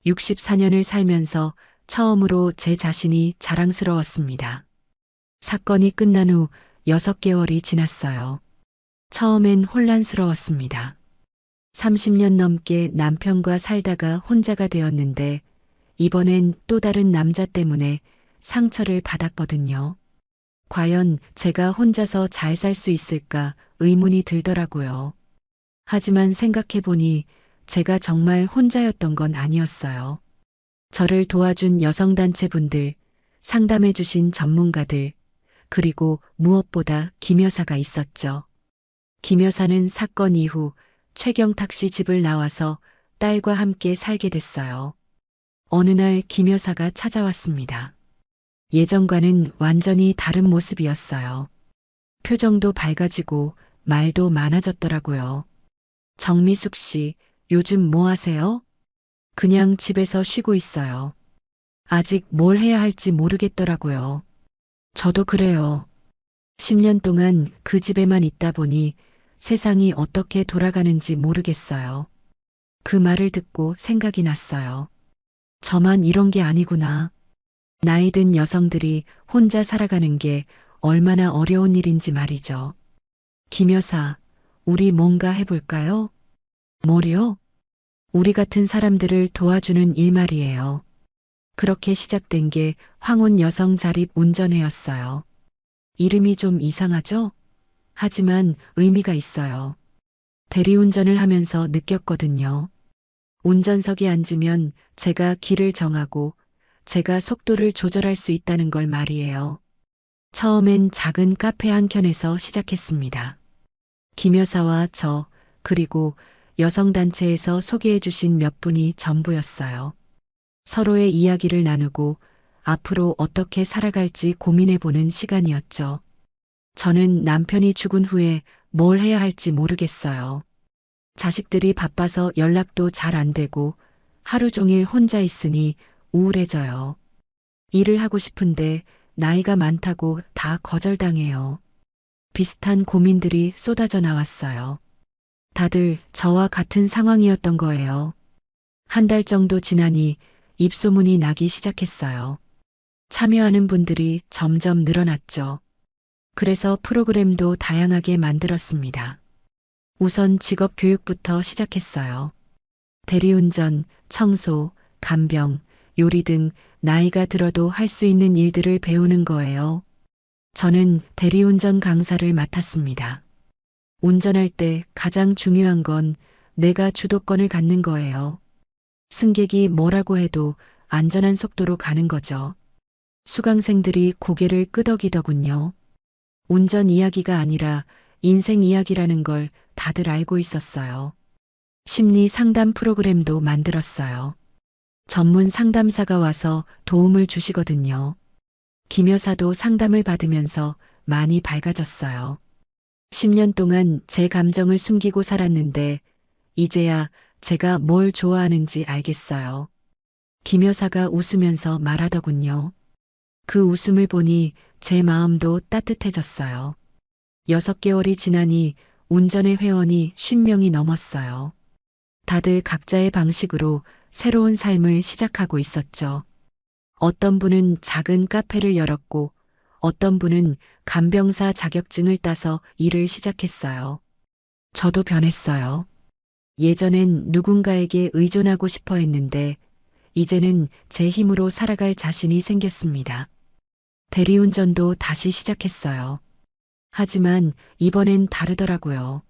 64년을 살면서 처음으로 제 자신이 자랑스러웠습니다. 사건이 끝난 후 6개월이 지났어요. 처음엔 혼란스러웠습니다. 30년 넘게 남편과 살다가 혼자가 되었는데 이번엔 또 다른 남자 때문에 상처를 받았거든요. 과연 제가 혼자서 잘 살 수 있을까 의문이 들더라고요. 하지만 생각해보니 제가 정말 혼자였던 건 아니었어요. 저를 도와준 여성단체분들, 상담해주신 전문가들, 그리고 무엇보다 김 여사가 있었죠. 김 여사는 사건 이후 최경탁 씨 집을 나와서 딸과 함께 살게 됐어요. 어느 날 김 여사가 찾아왔습니다. 예전과는 완전히 다른 모습이었어요. 표정도 밝아지고 말도 많아졌더라고요. 정미숙 씨, 요즘 뭐 하세요? 그냥 집에서 쉬고 있어요. 아직 뭘 해야 할지 모르겠더라고요. 저도 그래요. 10년 동안 그 집에만 있다 보니 세상이 어떻게 돌아가는지 모르겠어요. 그 말을 듣고 생각이 났어요. 저만 이런 게 아니구나. 나이 든 여성들이 혼자 살아가는 게 얼마나 어려운 일인지 말이죠. 김 여사, 우리 뭔가 해볼까요? 뭐요? 우리 같은 사람들을 도와주는 일 말이에요. 그렇게 시작된 게 황혼 여성 자립 운전회였어요. 이름이 좀 이상하죠? 하지만 의미가 있어요. 대리운전을 하면서 느꼈거든요. 운전석에 앉으면 제가 길을 정하고 제가 속도를 조절할 수 있다는 걸 말이에요. 처음엔 작은 카페 한 켠에서 시작했습니다. 김 여사와 저, 그리고 여성단체에서 소개해 주신 몇 분이 전부였어요. 서로의 이야기를 나누고 앞으로 어떻게 살아갈지 고민해 보는 시간이었죠. 저는 남편이 죽은 후에 뭘 해야 할지 모르겠어요. 자식들이 바빠서 연락도 잘 안 되고 하루 종일 혼자 있으니 우울해져요. 일을 하고 싶은데 나이가 많다고 다 거절당해요. 비슷한 고민들이 쏟아져 나왔어요. 다들 저와 같은 상황이었던 거예요. 한 달 정도 지나니 입소문이 나기 시작했어요. 참여하는 분들이 점점 늘어났죠. 그래서 프로그램도 다양하게 만들었습니다. 우선 직업 교육부터 시작했어요. 대리운전, 청소, 간병, 요리 등 나이가 들어도 할 수 있는 일들을 배우는 거예요. 저는 대리운전 강사를 맡았습니다. 운전할 때 가장 중요한 건 내가 주도권을 갖는 거예요. 승객이 뭐라고 해도 안전한 속도로 가는 거죠. 수강생들이 고개를 끄덕이더군요. 운전 이야기가 아니라 인생 이야기라는 걸 다들 알고 있었어요. 심리 상담 프로그램도 만들었어요. 전문 상담사가 와서 도움을 주시거든요. 김 여사도 상담을 받으면서 많이 밝아졌어요. 10년 동안 제 감정을 숨기고 살았는데 이제야 제가 뭘 좋아하는지 알겠어요. 김 여사가 웃으면서 말하더군요. 그 웃음을 보니 제 마음도 따뜻해졌어요. 6개월이 지나니 운전의 회원이 50명이 넘었어요. 다들 각자의 방식으로 새로운 삶을 시작하고 있었죠. 어떤 분은 작은 카페를 열었고 어떤 분은 간병사 자격증을 따서 일을 시작했어요. 저도 변했어요. 예전엔 누군가에게 의존하고 싶어 했는데 이제는 제 힘으로 살아갈 자신이 생겼습니다. 대리운전도 다시 시작했어요. 하지만 이번엔 다르더라고요.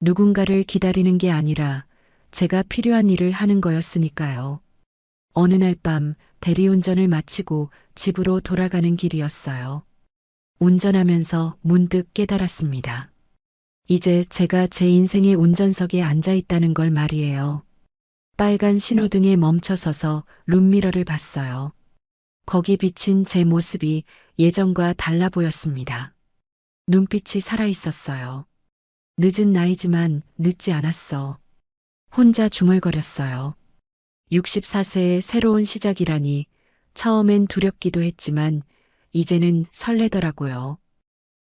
누군가를 기다리는 게 아니라 제가 필요한 일을 하는 거였으니까요. 어느 날 밤 대리운전을 마치고 집으로 돌아가는 길이었어요. 운전하면서 문득 깨달았습니다. 이제 제가 제 인생의 운전석에 앉아 있다는 걸 말이에요. 빨간 신호등에 멈춰서서 룸미러를 봤어요. 거기 비친 제 모습이 예전과 달라 보였습니다. 눈빛이 살아 있었어요. 늦은 나이지만 늦지 않았어. 혼자 중얼거렸어요. 64세의 새로운 시작이라니 처음엔 두렵기도 했지만 이제는 설레더라고요.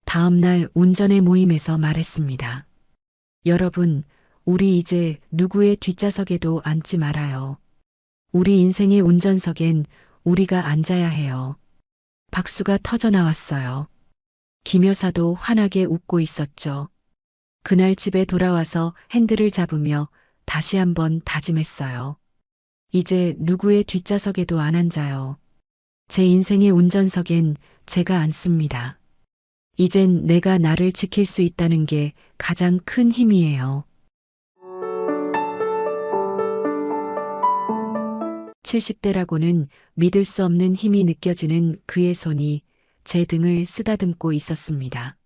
다음 날 운전의 모임에서 말했습니다. 여러분, 우리 이제 누구의 뒷좌석에도 앉지 말아요. 우리 인생의 운전석엔 우리가 앉아야 해요. 박수가 터져 나왔어요. 김 여사도 환하게 웃고 있었죠. 그날 집에 돌아와서 핸들을 잡으며 다시 한번 다짐했어요. 이제 누구의 뒷좌석에도 안 앉아요. 제 인생의 운전석엔 제가 앉습니다. 이젠 내가 나를 지킬 수 있다는 게 가장 큰 힘이에요. 70대라고는 믿을 수 없는 힘이 느껴지는 그의 손이 제 등을 쓰다듬고 있었습니다.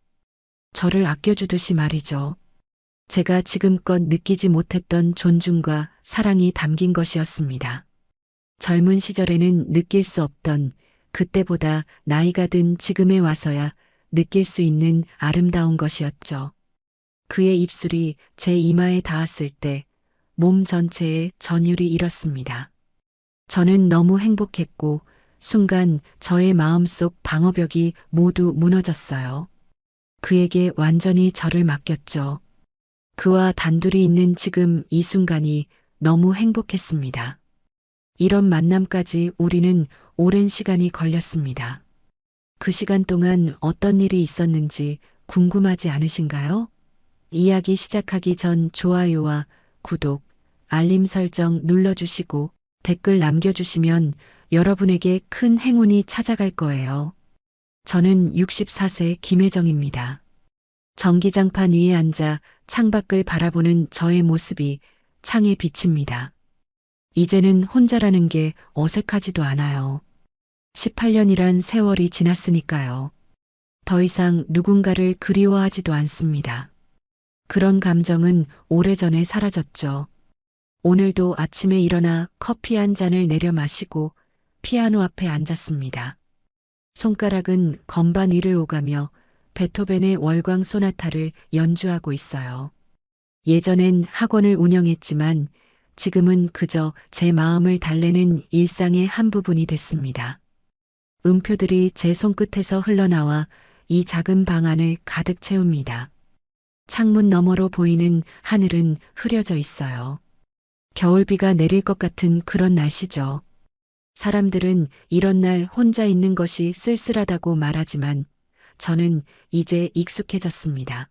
저를 아껴주듯이 말이죠. 제가 지금껏 느끼지 못했던 존중과 사랑이 담긴 것이었습니다. 젊은 시절에는 느낄 수 없던 그때보다 나이가 든 지금에 와서야 느낄 수 있는 아름다운 것이었죠. 그의 입술이 제 이마에 닿았을 때 몸 전체에 전율이 일었습니다. 저는 너무 행복했고 순간 저의 마음속 방어벽이 모두 무너졌어요. 그에게 완전히 저를 맡겼죠. 그와 단둘이 있는 지금 이 순간이 너무 행복했습니다. 이런 만남까지 우리는 오랜 시간이 걸렸습니다. 그 시간 동안 어떤 일이 있었는지 궁금하지 않으신가요? 이야기 시작하기 전 좋아요와 구독, 알림 설정 눌러주시고 댓글 남겨주시면 여러분에게 큰 행운이 찾아갈 거예요. 저는 64세 김혜정입니다. 전기장판 위에 앉아 창밖을 바라보는 저의 모습이 창에 비칩니다. 이제는 혼자라는 게 어색하지도 않아요. 18년이란 세월이 지났으니까요. 더 이상 누군가를 그리워하지도 않습니다. 그런 감정은 오래전에 사라졌죠. 오늘도 아침에 일어나 커피 한 잔을 내려 마시고 피아노 앞에 앉았습니다. 손가락은 건반 위를 오가며 베토벤의 월광 소나타를 연주하고 있어요. 예전엔 학원을 운영했지만 지금은 그저 제 마음을 달래는 일상의 한 부분이 됐습니다. 음표들이 제 손끝에서 흘러나와 이 작은 방 안을 가득 채웁니다. 창문 너머로 보이는 하늘은 흐려져 있어요. 겨울비가 내릴 것 같은 그런 날씨죠. 사람들은 이런 날 혼자 있는 것이 쓸쓸하다고 말하지만 저는 이제 익숙해졌습니다.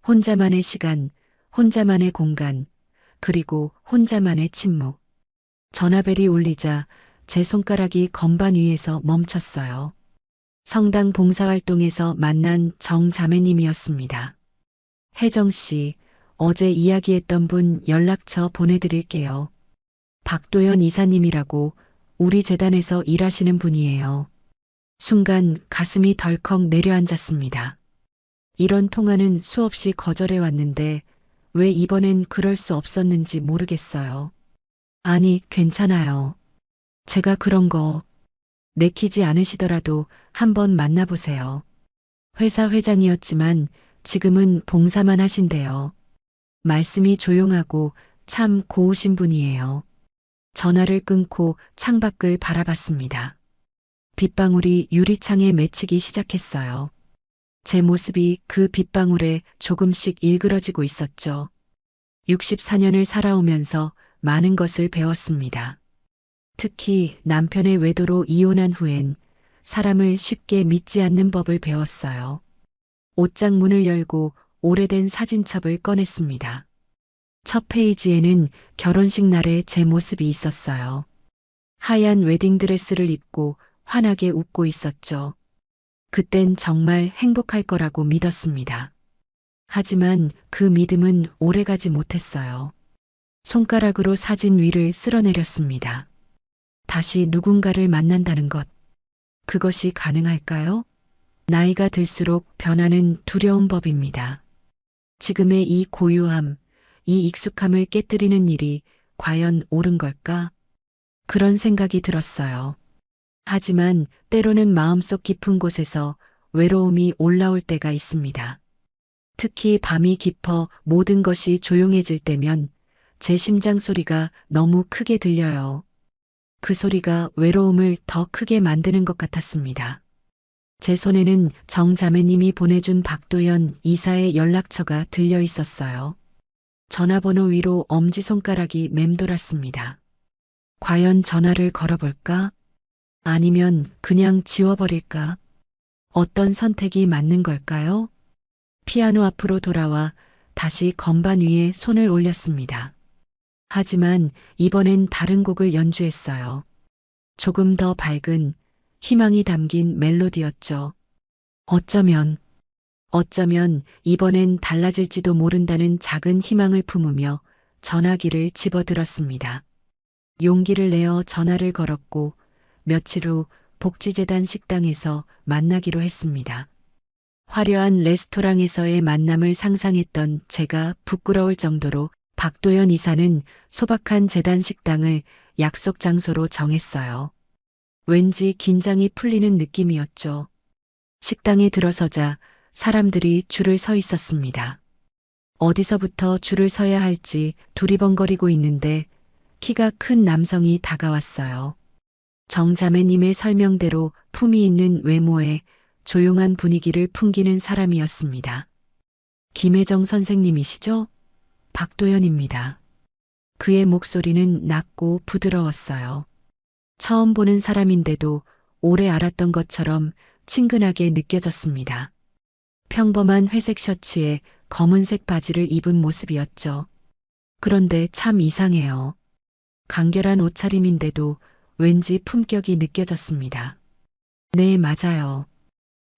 혼자만의 시간, 혼자만의 공간, 그리고 혼자만의 침묵. 전화벨이 울리자 제 손가락이 건반 위에서 멈췄어요. 성당 봉사활동에서 만난 정자매님이었습니다. 혜정 씨, 어제 이야기했던 분 연락처 보내드릴게요. 박도연 이사님이라고 우리 재단에서 일하시는 분이에요. 순간 가슴이 덜컥 내려앉았습니다. 이런 통화는 수없이 거절해 왔는데 왜 이번엔 그럴 수 없었는지 모르겠어요. 아니, 괜찮아요. 제가 그런 거 내키지 않으시더라도 한번 만나보세요. 회사 회장이었지만 지금은 봉사만 하신대요. 말씀이 조용하고 참 고우신 분이에요. 전화를 끊고 창밖을 바라봤습니다. 빗방울이 유리창에 맺히기 시작했어요. 제 모습이 그 빗방울에 조금씩 일그러지고 있었죠. 64년을 살아오면서 많은 것을 배웠습니다. 특히 남편의 외도로 이혼한 후엔 사람을 쉽게 믿지 않는 법을 배웠어요. 옷장 문을 열고 오래된 사진첩을 꺼냈습니다. 첫 페이지에는 결혼식 날의 제 모습이 있었어요. 하얀 웨딩드레스를 입고 환하게 웃고 있었죠. 그땐 정말 행복할 거라고 믿었습니다. 하지만 그 믿음은 오래가지 못했어요. 손가락으로 사진 위를 쓸어내렸습니다. 다시 누군가를 만난다는 것. 그것이 가능할까요? 나이가 들수록 변하는 두려운 법입니다. 지금의 이 고요함, 이 익숙함을 깨뜨리는 일이 과연 옳은 걸까? 그런 생각이 들었어요. 하지만 때로는 마음속 깊은 곳에서 외로움이 올라올 때가 있습니다. 특히 밤이 깊어 모든 것이 조용해질 때면 제 심장 소리가 너무 크게 들려요. 그 소리가 외로움을 더 크게 만드는 것 같았습니다. 제 손에는 정 자매님이 보내준 박도연 이사의 연락처가 들려 있었어요. 전화번호 위로 엄지손가락이 맴돌았습니다. 과연 전화를 걸어볼까? 아니면 그냥 지워버릴까? 어떤 선택이 맞는 걸까요? 피아노 앞으로 돌아와 다시 건반 위에 손을 올렸습니다. 하지만 이번엔 다른 곡을 연주했어요. 조금 더 밝은 희망이 담긴 멜로디였죠. 어쩌면 이번엔 달라질지도 모른다는 작은 희망을 품으며 전화기를 집어들었습니다. 용기를 내어 전화를 걸었고 며칠 후 복지재단 식당에서 만나기로 했습니다. 화려한 레스토랑에서의 만남을 상상했던 제가 부끄러울 정도로 박도연 이사는 소박한 재단 식당을 약속 장소로 정했어요. 왠지 긴장이 풀리는 느낌이었죠. 식당에 들어서자 사람들이 줄을 서 있었습니다. 어디서부터 줄을 서야 할지 두리번거리고 있는데 키가 큰 남성이 다가왔어요. 정자매님의 설명대로 품위 있는 외모에 조용한 분위기를 풍기는 사람이었습니다. 김혜정 선생님이시죠? 박도연입니다. 그의 목소리는 낮고 부드러웠어요. 처음 보는 사람인데도 오래 알았던 것처럼 친근하게 느껴졌습니다. 평범한 회색 셔츠에 검은색 바지를 입은 모습이었죠. 그런데 참 이상해요. 간결한 옷차림인데도 왠지 품격이 느껴졌습니다. 네, 맞아요.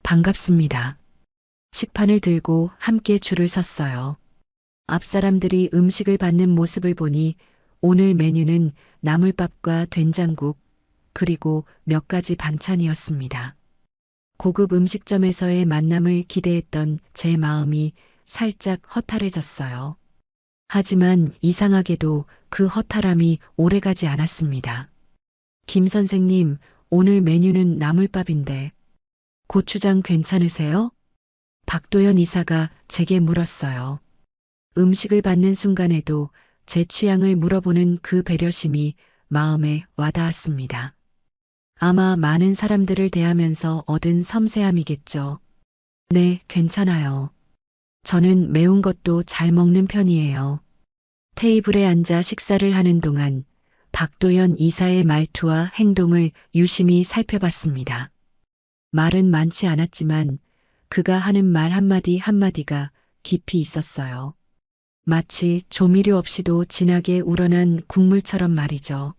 반갑습니다. 식판을 들고 함께 줄을 섰어요. 앞 사람들이 음식을 받는 모습을 보니 오늘 메뉴는 나물밥과 된장국, 그리고 몇 가지 반찬이었습니다. 고급 음식점에서의 만남을 기대했던 제 마음이 살짝 허탈해졌어요. 하지만 이상하게도 그 허탈함이 오래가지 않았습니다. 김 선생님, 오늘 메뉴는 나물밥인데 고추장 괜찮으세요? 박도연 이사가 제게 물었어요. 음식을 받는 순간에도 제 취향을 물어보는 그 배려심이 마음에 와닿았습니다. 아마 많은 사람들을 대하면서 얻은 섬세함이겠죠. 네, 괜찮아요. 저는 매운 것도 잘 먹는 편이에요. 테이블에 앉아 식사를 하는 동안 박도연 이사의 말투와 행동을 유심히 살펴봤습니다. 말은 많지 않았지만 그가 하는 말 한마디 한마디가 깊이 있었어요. 마치 조미료 없이도 진하게 우러난 국물처럼 말이죠.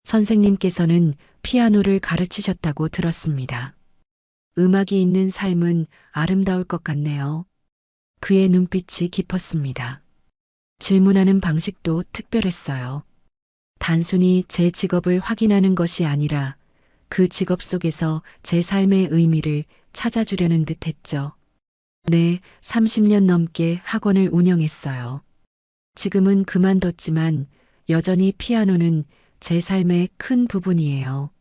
선생님께서는 피아노를 가르치셨다고 들었습니다. 음악이 있는 삶은 아름다울 것 같네요. 그의 눈빛이 깊었습니다. 질문하는 방식도 특별했어요. 단순히 제 직업을 확인하는 것이 아니라 그 직업 속에서 제 삶의 의미를 찾아주려는 듯 했죠. 네, 30년 넘게 학원을 운영했어요. 지금은 그만뒀지만 여전히 피아노는 제 삶의 큰 부분이에요.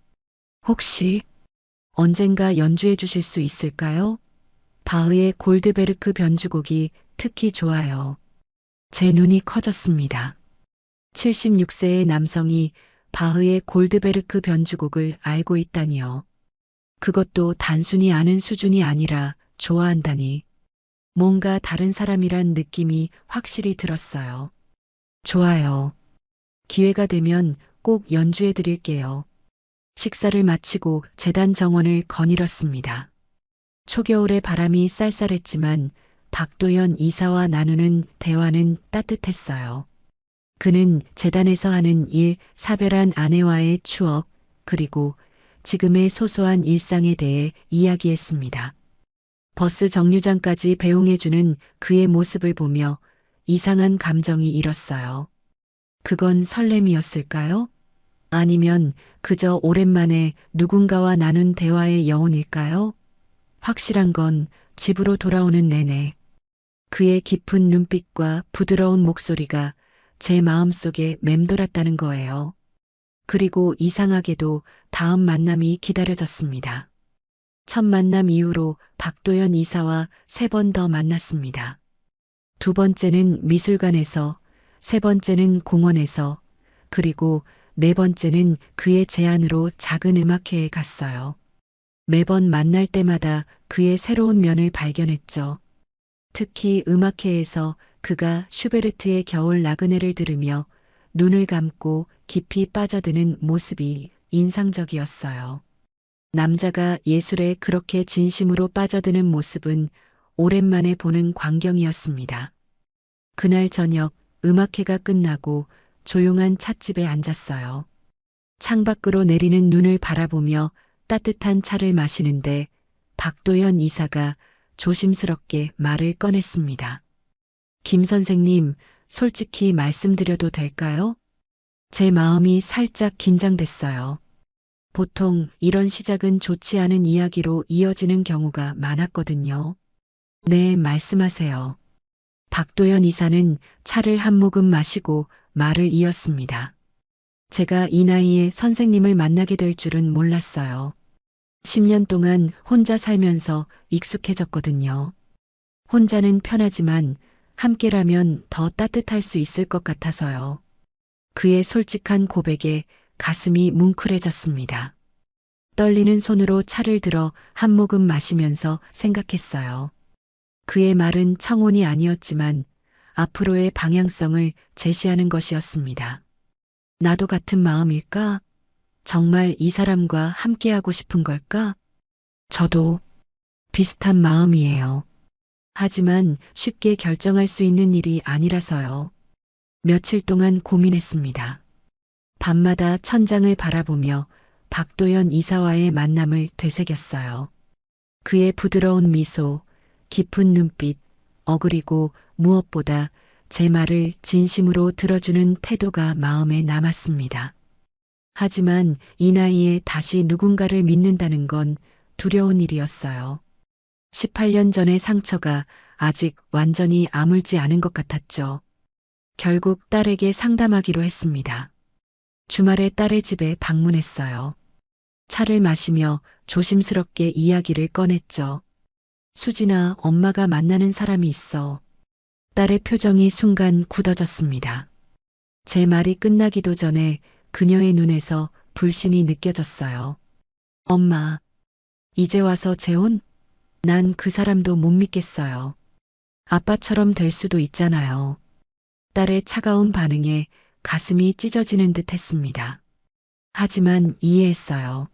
혹시 언젠가 연주해 주실 수 있을까요? 바흐의 골드베르크 변주곡이 특히 좋아요. 제 눈이 커졌습니다. 76세의 남성이 바흐의 골드베르크 변주곡을 알고 있다니요. 그것도 단순히 아는 수준이 아니라 좋아한다니. 뭔가 다른 사람이란 느낌이 확실히 들었어요. 좋아요. 기회가 되면 꼭 연주해 드릴게요. 식사를 마치고 재단 정원을 거닐었습니다. 초겨울의 바람이 쌀쌀했지만 박도연 이사와 나누는 대화는 따뜻했어요. 그는 재단에서 하는 일, 사별한 아내와의 추억, 그리고 지금의 소소한 일상에 대해 이야기했습니다. 버스 정류장까지 배웅해주는 그의 모습을 보며 이상한 감정이 일었어요. 그건 설렘이었을까요? 아니면 그저 오랜만에 누군가와 나눈 대화의 여운일까요? 확실한 건 집으로 돌아오는 내내 그의 깊은 눈빛과 부드러운 목소리가 제 마음속에 맴돌았다는 거예요. 그리고 이상하게도 다음 만남이 기다려졌습니다. 첫 만남 이후로 박도연 이사와 3번 더 만났습니다. 두 번째는 미술관에서, 세 번째는 공원에서, 그리고 네 번째는 그의 제안으로 작은 음악회에 갔어요. 매번 만날 때마다 그의 새로운 면을 발견했죠. 특히 음악회에서 그가 슈베르트의 겨울 나그네를 들으며 눈을 감고 깊이 빠져드는 모습이 인상적이었어요. 남자가 예술에 그렇게 진심으로 빠져드는 모습은 오랜만에 보는 광경이었습니다. 그날 저녁 음악회가 끝나고 조용한 찻집에 앉았어요. 창밖으로 내리는 눈을 바라보며 따뜻한 차를 마시는데 박도연 이사가 조심스럽게 말을 꺼냈습니다. 김 선생님, 솔직히 말씀드려도 될까요? 제 마음이 살짝 긴장됐어요. 보통 이런 시작은 좋지 않은 이야기로 이어지는 경우가 많았거든요. 네, 말씀하세요. 박도연 이사는 차를 한 모금 마시고 말을 이었습니다. 제가 이 나이에 선생님을 만나게 될 줄은 몰랐어요. 10년 동안 혼자 살면서 익숙해졌거든요. 혼자는 편하지만 함께라면 더 따뜻할 수 있을 것 같아서요. 그의 솔직한 고백에 가슴이 뭉클해졌습니다. 떨리는 손으로 차를 들어 한 모금 마시면서 생각했어요. 그의 말은 청혼이 아니었지만 앞으로의 방향성을 제시하는 것이었습니다. 나도 같은 마음일까? 정말 이 사람과 함께하고 싶은 걸까? 저도 비슷한 마음이에요. 하지만 쉽게 결정할 수 있는 일이 아니라서요. 며칠 동안 고민했습니다. 밤마다 천장을 바라보며 박도연 이사와의 만남을 되새겼어요. 그의 부드러운 미소, 깊은 눈빛, 그리고 무엇보다 제 말을 진심으로 들어주는 태도가 마음에 남았습니다. 하지만 이 나이에 다시 누군가를 믿는다는 건 두려운 일이었어요. 18년 전의 상처가 아직 완전히 아물지 않은 것 같았죠. 결국 딸에게 상담하기로 했습니다. 주말에 딸의 집에 방문했어요. 차를 마시며 조심스럽게 이야기를 꺼냈죠. 수진아, 엄마가 만나는 사람이 있어. 딸의 표정이 순간 굳어졌습니다. 제 말이 끝나기도 전에 그녀의 눈에서 불신이 느껴졌어요. 엄마, 이제 와서 재혼? 난 그 사람도 못 믿겠어요. 아빠처럼 될 수도 있잖아요. 딸의 차가운 반응에 가슴이 찢어지는 듯 했습니다. 하지만 이해했어요.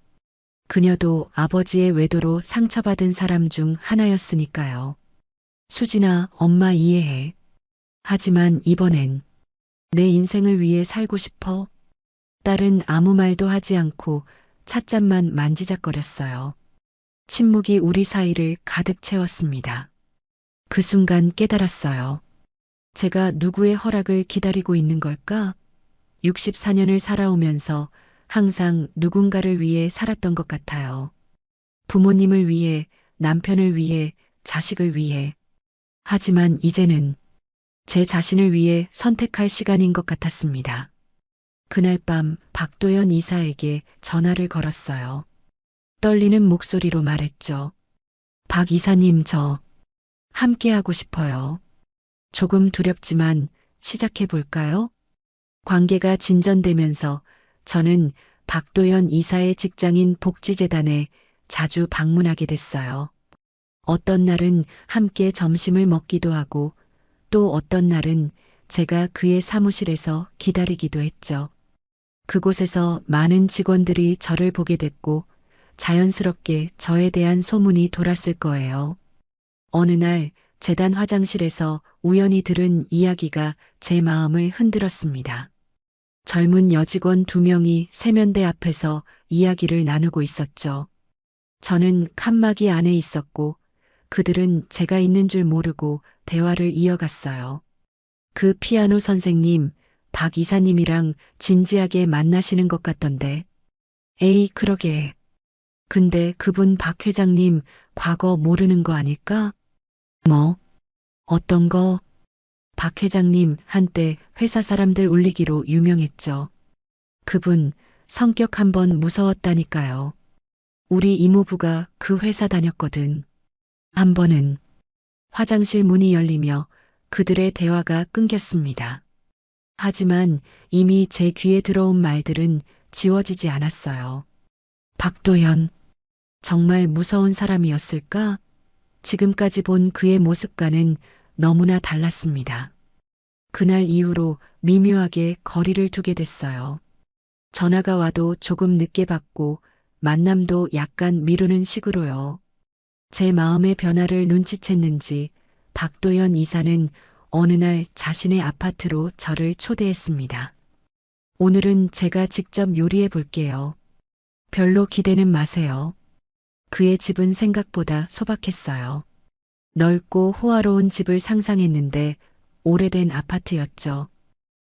그녀도 아버지의 외도로 상처받은 사람 중 하나였으니까요. 수진아, 엄마 이해해. 하지만 이번엔 내 인생을 위해 살고 싶어. 딸은 아무 말도 하지 않고 찻잔만 만지작거렸어요. 침묵이 우리 사이를 가득 채웠습니다. 그 순간 깨달았어요. 제가 누구의 허락을 기다리고 있는 걸까? 64년을 살아오면서 항상 누군가를 위해 살았던 것 같아요. 부모님을 위해, 남편을 위해, 자식을 위해. 하지만 이제는 제 자신을 위해 선택할 시간인 것 같았습니다. 그날 밤 박도연 이사에게 전화를 걸었어요. 떨리는 목소리로 말했죠. 박 이사님, 저 함께하고 싶어요. 조금 두렵지만 시작해 볼까요? 관계가 진전되면서 저는 박도연 이사의 직장인 복지재단에 자주 방문하게 됐어요. 어떤 날은 함께 점심을 먹기도 하고 또 어떤 날은 제가 그의 사무실에서 기다리기도 했죠. 그곳에서 많은 직원들이 저를 보게 됐고 자연스럽게 저에 대한 소문이 돌았을 거예요. 어느 날 재단 화장실에서 우연히 들은 이야기가 제 마음을 흔들었습니다. 젊은 여직원 2명이 세면대 앞에서 이야기를 나누고 있었죠. 저는 칸막이 안에 있었고 그들은 제가 있는 줄 모르고 대화를 이어갔어요. 그 피아노 선생님, 박 이사님이랑 진지하게 만나시는 것 같던데. 에이, 그러게. 근데 그분 박 회장님 과거 모르는 거 아닐까? 뭐? 어떤 거? 박 회장님 한때 회사 사람들 울리기로 유명했죠. 그분 성격 한번 무서웠다니까요. 우리 이모부가 그 회사 다녔거든. 한 번은 화장실 문이 열리며 그들의 대화가 끊겼습니다. 하지만 이미 제 귀에 들어온 말들은 지워지지 않았어요. 박도연, 정말 무서운 사람이었을까? 지금까지 본 그의 모습과는 너무나 달랐습니다. 그날 이후로 미묘하게 거리를 두게 됐어요. 전화가 와도 조금 늦게 받고 만남도 약간 미루는 식으로요. 제 마음의 변화를 눈치챘는지 박도연 이사는 어느 날 자신의 아파트로 저를 초대했습니다. 오늘은 제가 직접 요리해 볼게요. 별로 기대는 마세요. 그의 집은 생각보다 소박했어요. 넓고 호화로운 집을 상상했는데 오래된 아파트였죠.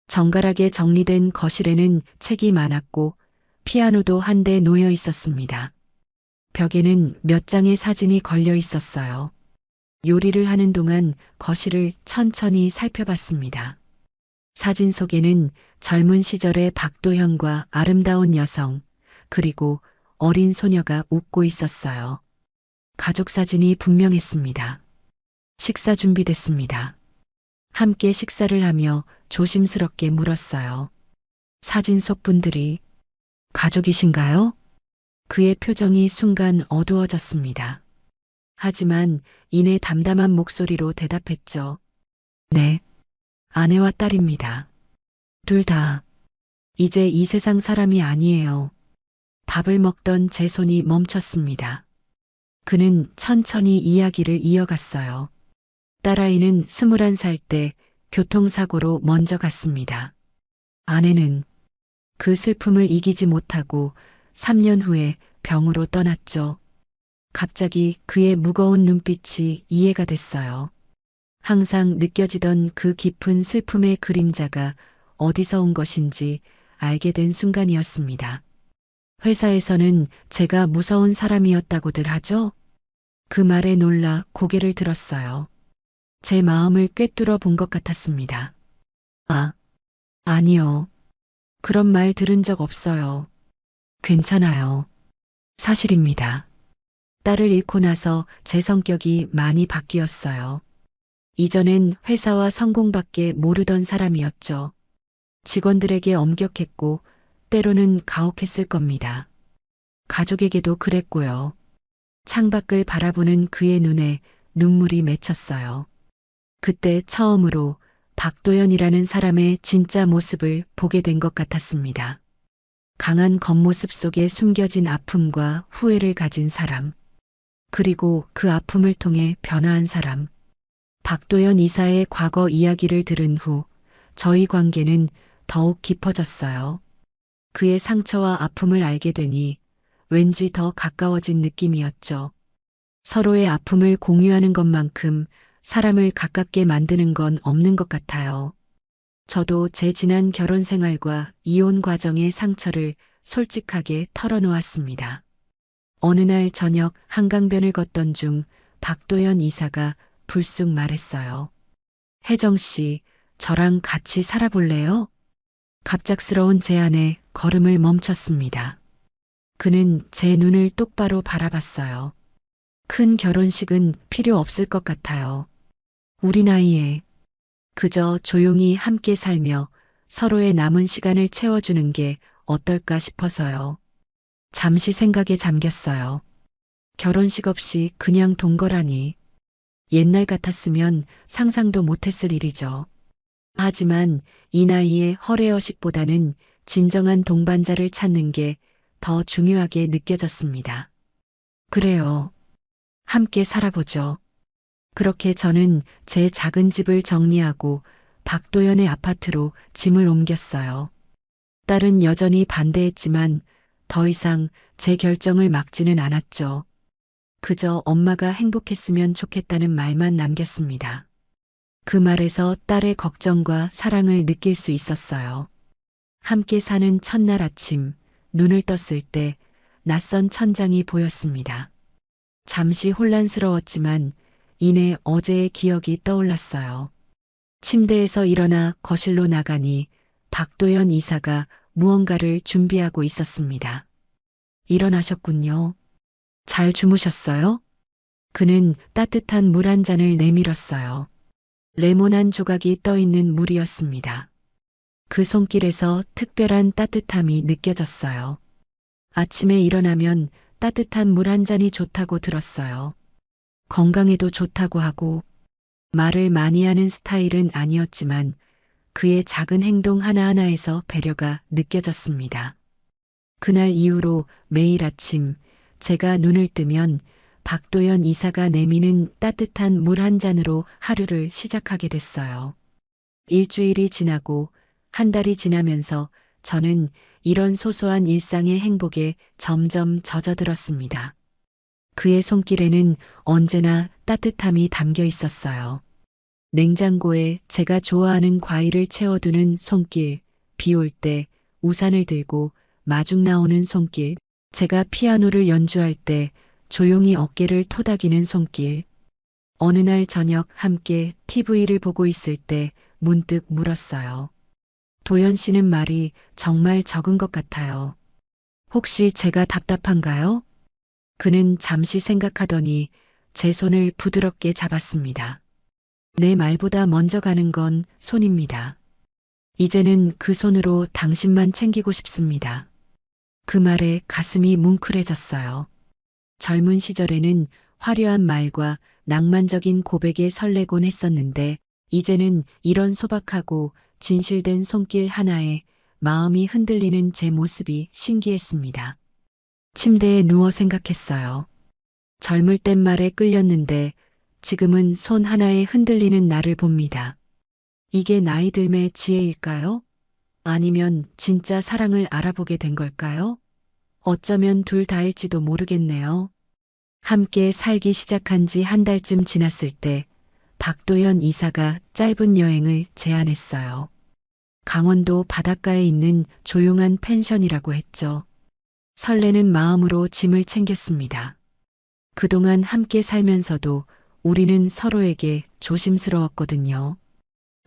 정갈하게 정리된 거실에는 책이 많았고 피아노도 한 대 놓여 있었습니다. 벽에는 몇 장의 사진이 걸려 있었어요. 요리를 하는 동안 거실을 천천히 살펴봤습니다. 사진 속에는 젊은 시절의 박도현과 아름다운 여성, 그리고 어린 소녀가 웃고 있었어요. 가족 사진이 분명했습니다. 식사 준비됐습니다. 함께 식사를 하며 조심스럽게 물었어요. 사진 속 분들이 가족이신가요? 그의 표정이 순간 어두워졌습니다. 하지만 이내 담담한 목소리로 대답했죠. 네, 아내와 딸입니다. 둘 다 이제 이 세상 사람이 아니에요. 밥을 먹던 제 손이 멈췄습니다. 그는 천천히 이야기를 이어갔어요. 딸아이는 21살 때 교통사고로 먼저 갔습니다. 아내는 그 슬픔을 이기지 못하고 3년 후에 병으로 떠났죠. 갑자기 그의 무거운 눈빛이 이해가 됐어요. 항상 느껴지던 그 깊은 슬픔의 그림자가 어디서 온 것인지 알게 된 순간이었습니다. 회사에서는 제가 무서운 사람이었다고들 하죠? 그 말에 놀라 고개를 들었어요. 제 마음을 꿰뚫어 본 것 같았습니다. 아, 아니요. 그런 말 들은 적 없어요. 괜찮아요. 사실입니다. 딸을 잃고 나서 제 성격이 많이 바뀌었어요. 이전엔 회사와 성공밖에 모르던 사람이었죠. 직원들에게 엄격했고 때로는 가혹했을 겁니다. 가족에게도 그랬고요. 창밖을 바라보는 그의 눈에 눈물이 맺혔어요. 그때 처음으로 박도연이라는 사람의 진짜 모습을 보게 된 것 같았습니다. 강한 겉모습 속에 숨겨진 아픔과 후회를 가진 사람. 그리고 그 아픔을 통해 변화한 사람. 박도연 이사의 과거 이야기를 들은 후 저희 관계는 더욱 깊어졌어요. 그의 상처와 아픔을 알게 되니 왠지 더 가까워진 느낌이었죠. 서로의 아픔을 공유하는 것만큼 사람을 가깝게 만드는 건 없는 것 같아요. 저도 제 지난 결혼 생활과 이혼 과정의 상처를 솔직하게 털어놓았습니다. 어느 날 저녁 한강변을 걷던 중 박도연 이사가 불쑥 말했어요. 혜정 씨, 저랑 같이 살아볼래요? 갑작스러운 제안에 걸음을 멈췄습니다. 그는 제 눈을 똑바로 바라봤어요. 큰 결혼식은 필요 없을 것 같아요. 우리 나이에 그저 조용히 함께 살며 서로의 남은 시간을 채워주는 게 어떨까 싶어서요. 잠시 생각에 잠겼어요. 결혼식 없이 그냥 동거라니. 옛날 같았으면 상상도 못했을 일이죠. 하지만 이 나이에 허례허식보다는 진정한 동반자를 찾는 게 더 중요하게 느껴졌습니다. 그래요. 함께 살아보죠. 그렇게 저는 제 작은 집을 정리하고 박도연의 아파트로 짐을 옮겼어요. 딸은 여전히 반대했지만 더 이상 제 결정을 막지는 않았죠. 그저 엄마가 행복했으면 좋겠다는 말만 남겼습니다. 그 말에서 딸의 걱정과 사랑을 느낄 수 있었어요. 함께 사는 첫날 아침, 눈을 떴을 때 낯선 천장이 보였습니다. 잠시 혼란스러웠지만 이내 어제의 기억이 떠올랐어요. 침대에서 일어나 거실로 나가니 박도연 이사가 무언가를 준비하고 있었습니다. 일어나셨군요. 잘 주무셨어요? 그는 따뜻한 물 한 잔을 내밀었어요. 레몬 조각이 떠있는 물이었습니다. 그 손길에서 특별한 따뜻함이 느껴졌어요. 아침에 일어나면 따뜻한 물 한 잔이 좋다고 들었어요. 건강에도 좋다고 하고 말을 많이 하는 스타일은 아니었지만 그의 작은 행동 하나하나에서 배려가 느껴졌습니다. 그날 이후로 매일 아침 제가 눈을 뜨면 박도연 이사가 내미는 따뜻한 물 한 잔으로 하루를 시작하게 됐어요. 일주일이 지나고 한 달이 지나면서 저는 이런 소소한 일상의 행복에 점점 젖어들었습니다. 그의 손길에는 언제나 따뜻함이 담겨 있었어요. 냉장고에 제가 좋아하는 과일을 채워두는 손길, 비 올 때 우산을 들고 마중 나오는 손길, 제가 피아노를 연주할 때 조용히 어깨를 토닥이는 손길. 어느 날 저녁 함께 TV를 보고 있을 때 문득 물었어요. 도연 씨는 말이 정말 적은 것 같아요. 혹시 제가 답답한가요? 그는 잠시 생각하더니 제 손을 부드럽게 잡았습니다. 내 말보다 먼저 가는 건 손입니다. 이제는 그 손으로 당신만 챙기고 싶습니다. 그 말에 가슴이 뭉클해졌어요. 젊은 시절에는 화려한 말과 낭만적인 고백에 설레곤 했었는데 이제는 이런 소박하고 진실된 손길 하나에 마음이 흔들리는 제 모습이 신기했습니다. 침대에 누워 생각했어요. 젊을 땐 말에 끌렸는데 지금은 손 하나에 흔들리는 나를 봅니다. 이게 나이 들매 지혜일까요? 아니면 진짜 사랑을 알아보게 된 걸까요? 어쩌면 둘 다일지도 모르겠네요. 함께 살기 시작한 지 한 달쯤 지났을 때 박도연 이사가 짧은 여행을 제안했어요. 강원도 바닷가에 있는 조용한 펜션이라고 했죠. 설레는 마음으로 짐을 챙겼습니다. 그동안 함께 살면서도 우리는 서로에게 조심스러웠거든요.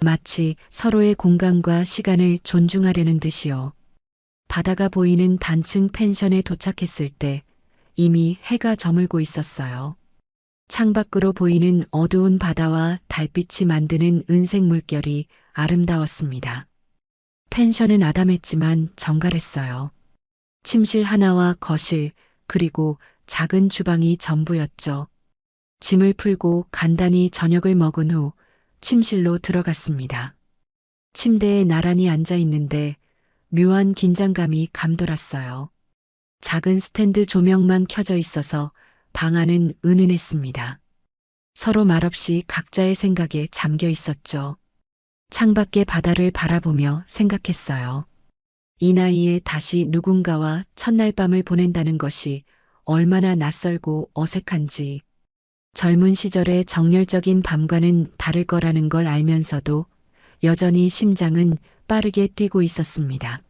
마치 서로의 공간과 시간을 존중하려는 듯이요. 바다가 보이는 단층 펜션에 도착했을 때 이미 해가 저물고 있었어요. 창밖으로 보이는 어두운 바다와 달빛이 만드는 은색 물결이 아름다웠습니다. 펜션은 아담했지만 정갈했어요. 침실 하나와 거실, 그리고 작은 주방이 전부였죠. 짐을 풀고 간단히 저녁을 먹은 후 침실로 들어갔습니다. 침대에 나란히 앉아 있는데 묘한 긴장감이 감돌았어요. 작은 스탠드 조명만 켜져 있어서 방 안은 은은했습니다. 서로 말없이 각자의 생각에 잠겨 있었죠. 창밖의 바다를 바라보며 생각했어요. 이 나이에 다시 누군가와 첫날 밤을 보낸다는 것이 얼마나 낯설고 어색한지, 젊은 시절의 정열적인 밤과는 다를 거라는 걸 알면서도 여전히 심장은 빠르게 뛰고 있었습니다.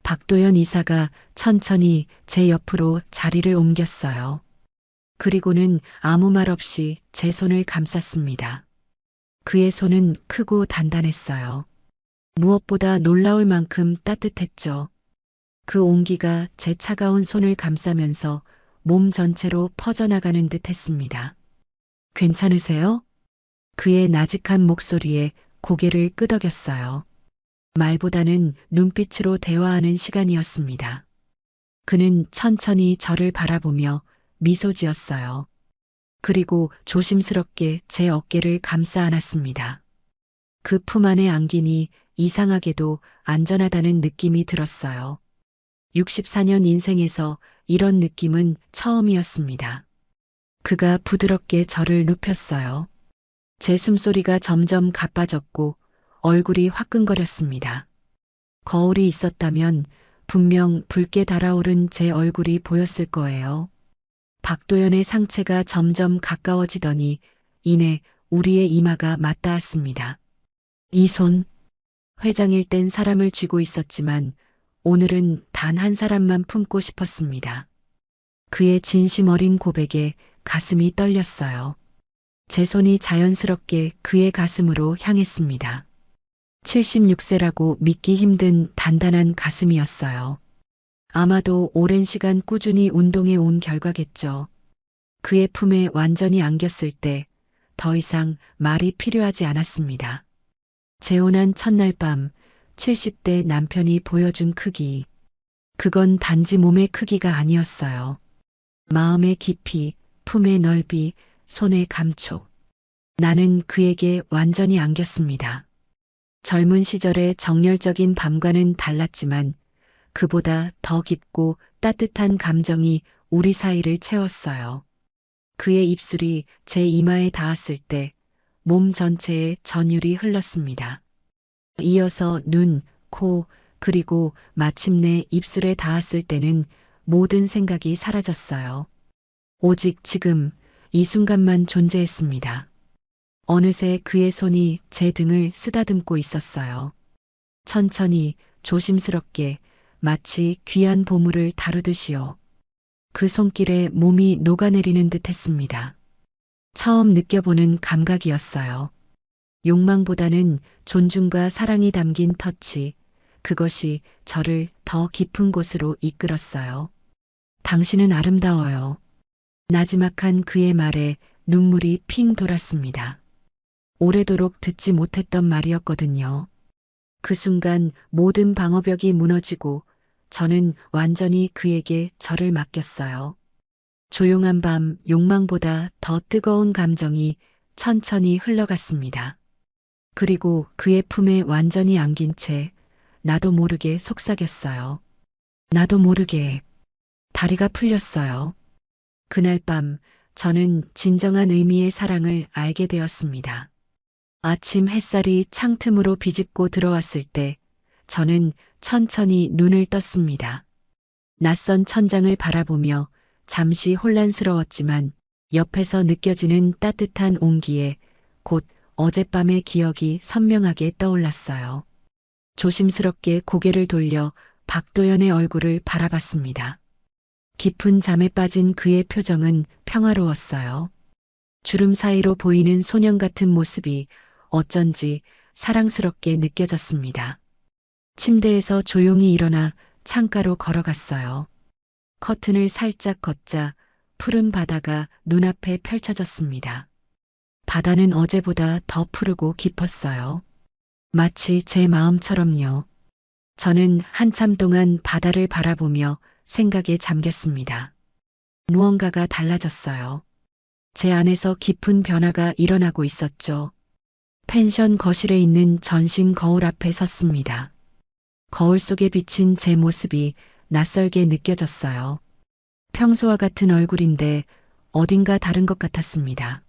박도연 이사가 천천히 제 옆으로 자리를 옮겼어요. 그리고는 아무 말 없이 제 손을 감쌌습니다. 그의 손은 크고 단단했어요. 무엇보다 놀라울 만큼 따뜻했죠. 그 온기가 제 차가운 손을 감싸면서 몸 전체로 퍼져나가는 듯 했습니다. 괜찮으세요? 그의 나직한 목소리에 고개를 끄덕였어요. 말보다는 눈빛으로 대화하는 시간이었습니다. 그는 천천히 저를 바라보며 미소 지었어요. 그리고 조심스럽게 제 어깨를 감싸 안았습니다. 그 품 안에 안기니 이상하게도 안전하다는 느낌이 들었어요. 64년 인생에서 이런 느낌은 처음이었습니다. 그가 부드럽게 저를 눕혔어요. 제 숨소리가 점점 가빠졌고 얼굴이 화끈거렸습니다. 거울이 있었다면 분명 붉게 달아오른 제 얼굴이 보였을 거예요. 박도연의 상체가 점점 가까워지더니 이내 우리의 이마가 맞닿았습니다. 이 손, 회장일 땐 사람을 쥐고 있었지만 오늘은 단 한 사람만 품고 싶었습니다. 그의 진심 어린 고백에 가슴이 떨렸어요. 제 손이 자연스럽게 그의 가슴으로 향했습니다. 76세라고 믿기 힘든 단단한 가슴이었어요. 아마도 오랜 시간 꾸준히 운동해 온 결과겠죠. 그의 품에 완전히 안겼을 때 더 이상 말이 필요하지 않았습니다. 재혼한 첫날 밤 70대 남편이 보여준 크기. 그건 단지 몸의 크기가 아니었어요. 마음의 깊이, 품의 넓이, 손의 감촉. 나는 그에게 완전히 안겼습니다. 젊은 시절의 정열적인 밤과는 달랐지만 그보다 더 깊고 따뜻한 감정이 우리 사이를 채웠어요. 그의 입술이 제 이마에 닿았을 때 몸 전체에 전율이 흘렀습니다. 이어서 눈, 코, 그리고 마침내 입술에 닿았을 때는 모든 생각이 사라졌어요. 오직 지금 이 순간만 존재했습니다. 어느새 그의 손이 제 등을 쓰다듬고 있었어요. 천천히 조심스럽게 마치 귀한 보물을 다루듯이요. 그 손길에 몸이 녹아내리는 듯 했습니다. 처음 느껴보는 감각이었어요. 욕망보다는 존중과 사랑이 담긴 터치, 그것이 저를 더 깊은 곳으로 이끌었어요. 당신은 아름다워요. 나지막한 그의 말에 눈물이 핑 돌았습니다. 오래도록 듣지 못했던 말이었거든요. 그 순간 모든 방어벽이 무너지고 저는 완전히 그에게 저를 맡겼어요. 조용한 밤 욕망보다 더 뜨거운 감정이 천천히 흘러갔습니다. 그리고 그의 품에 완전히 안긴 채 나도 모르게 속삭였어요. 나도 모르게 다리가 풀렸어요. 그날 밤 저는 진정한 의미의 사랑을 알게 되었습니다. 아침 햇살이 창틈으로 비집고 들어왔을 때 저는 천천히 눈을 떴습니다. 낯선 천장을 바라보며 잠시 혼란스러웠지만 옆에서 느껴지는 따뜻한 온기에 곧 어젯밤의 기억이 선명하게 떠올랐어요. 조심스럽게 고개를 돌려 박도연의 얼굴을 바라봤습니다. 깊은 잠에 빠진 그의 표정은 평화로웠어요. 주름 사이로 보이는 소년 같은 모습이 어쩐지 사랑스럽게 느껴졌습니다. 침대에서 조용히 일어나 창가로 걸어갔어요. 커튼을 살짝 걷자 푸른 바다가 눈앞에 펼쳐졌습니다. 바다는 어제보다 더 푸르고 깊었어요. 마치 제 마음처럼요. 저는 한참 동안 바다를 바라보며 생각에 잠겼습니다. 무언가가 달라졌어요. 제 안에서 깊은 변화가 일어나고 있었죠. 펜션 거실에 있는 전신 거울 앞에 섰습니다. 거울 속에 비친 제 모습이 낯설게 느껴졌어요. 평소와 같은 얼굴인데 어딘가 다른 것 같았습니다.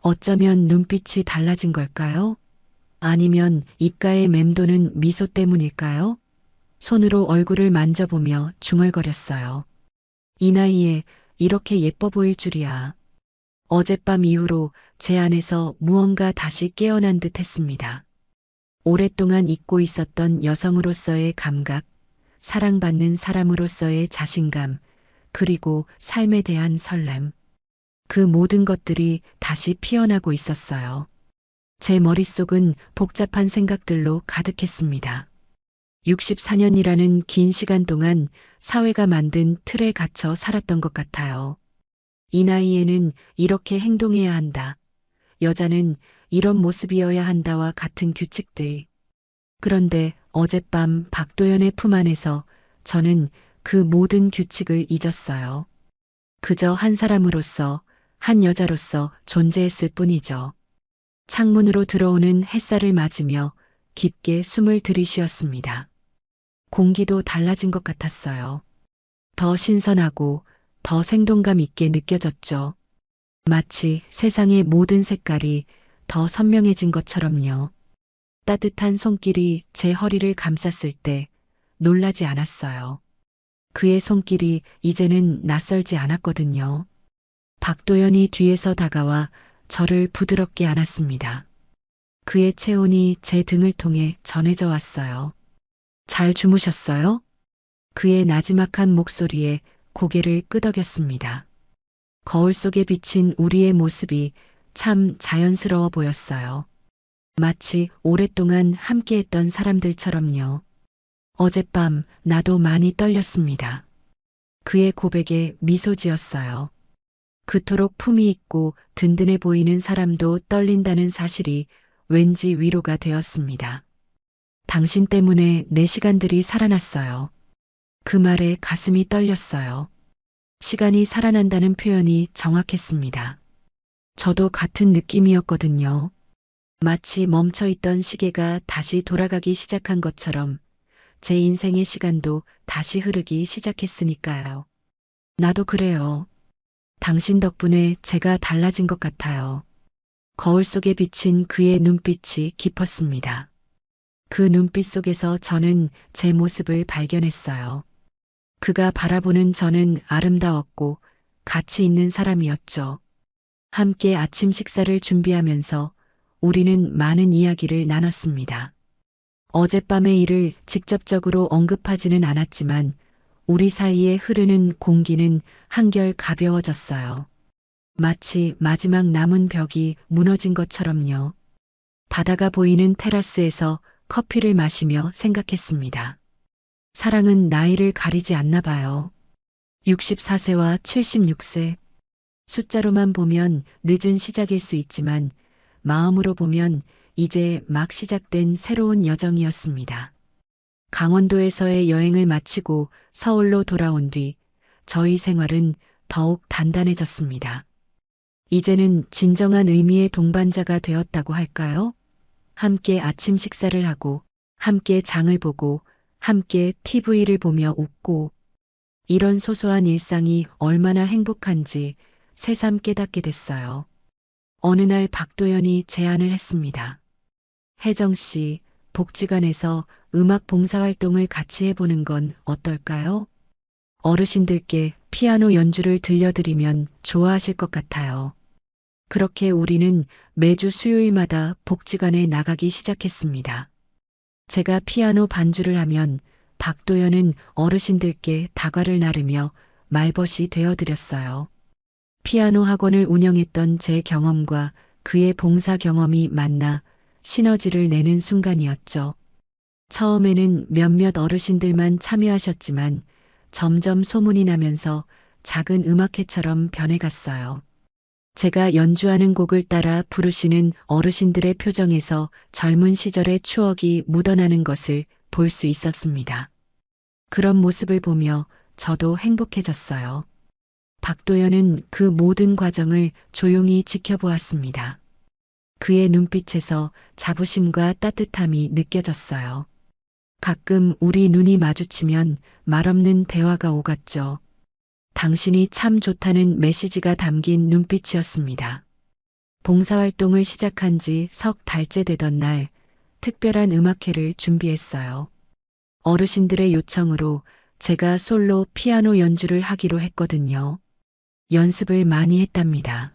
어쩌면 눈빛이 달라진 걸까요? 아니면 입가에 맴도는 미소 때문일까요? 손으로 얼굴을 만져보며 중얼거렸어요. 이 나이에 이렇게 예뻐 보일 줄이야. 어젯밤 이후로 제 안에서 무언가 다시 깨어난 듯 했습니다. 오랫동안 잊고 있었던 여성으로서의 감각, 사랑받는 사람으로서의 자신감, 그리고 삶에 대한 설렘. 그 모든 것들이 다시 피어나고 있었어요. 제 머릿속은 복잡한 생각들로 가득했습니다. 64년이라는 긴 시간 동안 사회가 만든 틀에 갇혀 살았던 것 같아요. 이 나이에는 이렇게 행동해야 한다. 여자는 이런 모습이어야 한다와 같은 규칙들. 그런데 어젯밤 박도연의 품 안에서 저는 그 모든 규칙을 잊었어요. 그저 한 사람으로서, 한 여자로서 존재했을 뿐이죠. 창문으로 들어오는 햇살을 맞으며 깊게 숨을 들이쉬었습니다. 공기도 달라진 것 같았어요. 더 신선하고 더 생동감 있게 느껴졌죠. 마치 세상의 모든 색깔이 더 선명해진 것처럼요. 따뜻한 손길이 제 허리를 감쌌을 때 놀라지 않았어요. 그의 손길이 이제는 낯설지 않았거든요. 박도연이 뒤에서 다가와 저를 부드럽게 안았습니다. 그의 체온이 제 등을 통해 전해져 왔어요. 잘 주무셨어요? 그의 나지막한 목소리에 고개를 끄덕였습니다. 거울 속에 비친 우리의 모습이 참 자연스러워 보였어요. 마치 오랫동안 함께했던 사람들처럼요. 어젯밤 나도 많이 떨렸습니다. 그의 고백에 미소 지었어요. 그토록 품이 있고 든든해 보이는 사람도 떨린다는 사실이 왠지 위로가 되었습니다. 당신 때문에 내 시간들이 살아났어요. 그 말에 가슴이 떨렸어요. 시간이 살아난다는 표현이 정확했습니다. 저도 같은 느낌이었거든요. 마치 멈춰있던 시계가 다시 돌아가기 시작한 것처럼 제 인생의 시간도 다시 흐르기 시작했으니까요. 나도 그래요. 당신 덕분에 제가 달라진 것 같아요. 거울 속에 비친 그의 눈빛이 깊었습니다. 그 눈빛 속에서 저는 제 모습을 발견했어요. 그가 바라보는 저는 아름다웠고 가치 있는 사람이었죠. 함께 아침 식사를 준비하면서 우리는 많은 이야기를 나눴습니다. 어젯밤의 일을 직접적으로 언급하지는 않았지만 우리 사이에 흐르는 공기는 한결 가벼워졌어요. 마치 마지막 남은 벽이 무너진 것처럼요. 바다가 보이는 테라스에서 커피를 마시며 생각했습니다. 사랑은 나이를 가리지 않나 봐요. 64세와 76세. 숫자로만 보면 늦은 시작일 수 있지만 마음으로 보면 이제 막 시작된 새로운 여정이었습니다. 강원도에서의 여행을 마치고 서울로 돌아온 뒤 저희 생활은 더욱 단단해졌습니다. 이제는 진정한 의미의 동반자가 되었다고 할까요? 함께 아침 식사를 하고, 함께 장을 보고, 함께 TV를 보며 웃고, 이런 소소한 일상이 얼마나 행복한지 새삼 깨닫게 됐어요. 어느 날 박도연이 제안을 했습니다. 혜정 씨, 복지관에서 음악 봉사활동을 같이 해보는 건 어떨까요? 어르신들께 피아노 연주를 들려드리면 좋아하실 것 같아요. 그렇게 우리는 매주 수요일마다 복지관에 나가기 시작했습니다. 제가 피아노 반주를 하면 박도연은 어르신들께 다과를 나르며 말벗이 되어드렸어요. 피아노 학원을 운영했던 제 경험과 그의 봉사 경험이 만나 시너지를 내는 순간이었죠. 처음에는 몇몇 어르신들만 참여하셨지만 점점 소문이 나면서 작은 음악회처럼 변해갔어요. 제가 연주하는 곡을 따라 부르시는 어르신들의 표정에서 젊은 시절의 추억이 묻어나는 것을 볼 수 있었습니다. 그런 모습을 보며 저도 행복해졌어요. 박도연은 그 모든 과정을 조용히 지켜보았습니다. 그의 눈빛에서 자부심과 따뜻함이 느껴졌어요. 가끔 우리 눈이 마주치면 말없는 대화가 오갔죠. 당신이 참 좋다는 메시지가 담긴 눈빛이었습니다. 봉사활동을 시작한 지 석 달째 되던 날 특별한 음악회를 준비했어요. 어르신들의 요청으로 제가 솔로 피아노 연주를 하기로 했거든요. 연습을 많이 했답니다.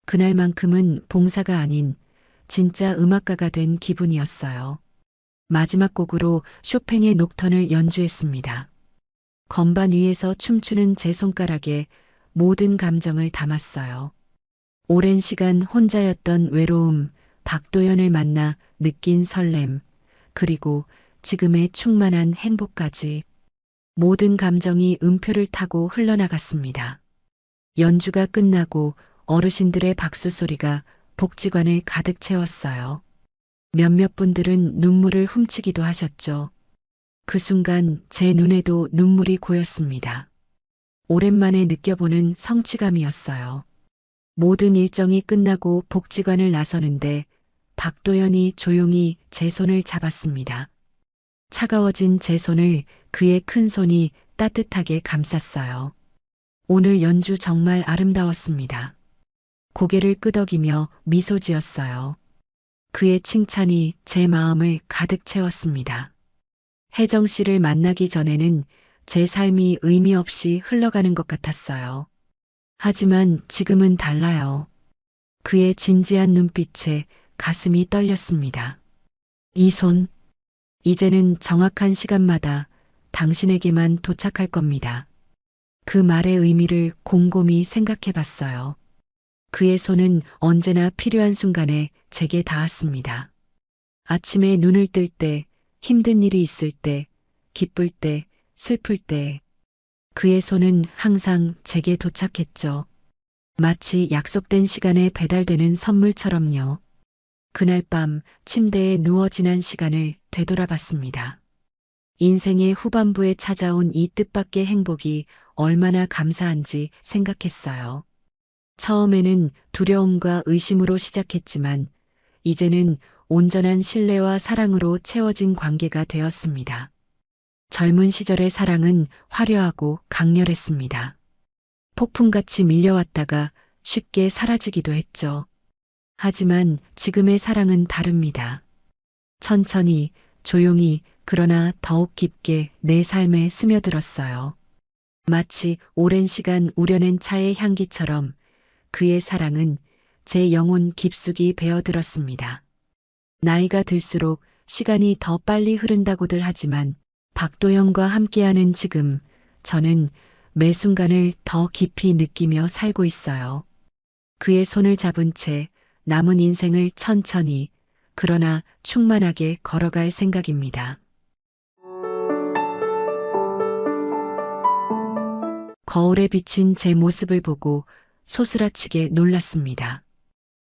그날만큼은 봉사가 아닌 진짜 음악가가 된 기분이었어요. 마지막 곡으로 쇼팽의 녹턴을 연주했습니다. 건반 위에서 춤추는 제 손가락에 모든 감정을 담았어요. 오랜 시간 혼자였던 외로움, 박도연을 만나 느낀 설렘, 그리고 지금의 충만한 행복까지 모든 감정이 음표를 타고 흘러나갔습니다. 연주가 끝나고 어르신들의 박수 소리가 복지관을 가득 채웠어요. 몇몇 분들은 눈물을 훔치기도 하셨죠. 그 순간 제 눈에도 눈물이 고였습니다. 오랜만에 느껴보는 성취감이었어요. 모든 일정이 끝나고 복지관을 나서는데 박도연이 조용히 제 손을 잡았습니다. 차가워진 제 손을 그의 큰 손이 따뜻하게 감쌌어요. 오늘 연주 정말 아름다웠습니다. 고개를 끄덕이며 미소 지었어요. 그의 칭찬이 제 마음을 가득 채웠습니다. 혜정 씨를 만나기 전에는 제 삶이 의미 없이 흘러가는 것 같았어요. 하지만 지금은 달라요. 그의 진지한 눈빛에 가슴이 떨렸습니다. 이 손, 이제는 정확한 시간마다 당신에게만 도착할 겁니다. 그 말의 의미를 곰곰이 생각해 봤어요. 그의 손은 언제나 필요한 순간에 제게 닿았습니다. 아침에 눈을 뜰 때, 힘든 일이 있을 때, 기쁠 때, 슬플 때, 그의 손은 항상 제게 도착했죠. 마치 약속된 시간에 배달되는 선물처럼요. 그날 밤 침대에 누워 지난 시간을 되돌아봤습니다. 인생의 후반부에 찾아온 이 뜻밖의 행복이 얼마나 감사한지 생각했어요. 처음에는 두려움과 의심으로 시작했지만 이제는 온전한 신뢰와 사랑으로 채워진 관계가 되었습니다. 젊은 시절의 사랑은 화려하고 강렬했습니다. 폭풍같이 밀려왔다가 쉽게 사라지기도 했죠. 하지만 지금의 사랑은 다릅니다. 천천히, 조용히, 그러나 더욱 깊게 내 삶에 스며들었어요. 마치 오랜 시간 우려낸 차의 향기처럼 그의 사랑은 제 영혼 깊숙이 배어들었습니다. 나이가 들수록 시간이 더 빨리 흐른다고들 하지만 박도영과 함께하는 지금 저는 매 순간을 더 깊이 느끼며 살고 있어요. 그의 손을 잡은 채 남은 인생을 천천히 그러나 충만하게 걸어갈 생각입니다. 거울에 비친 제 모습을 보고 소스라치게 놀랐습니다.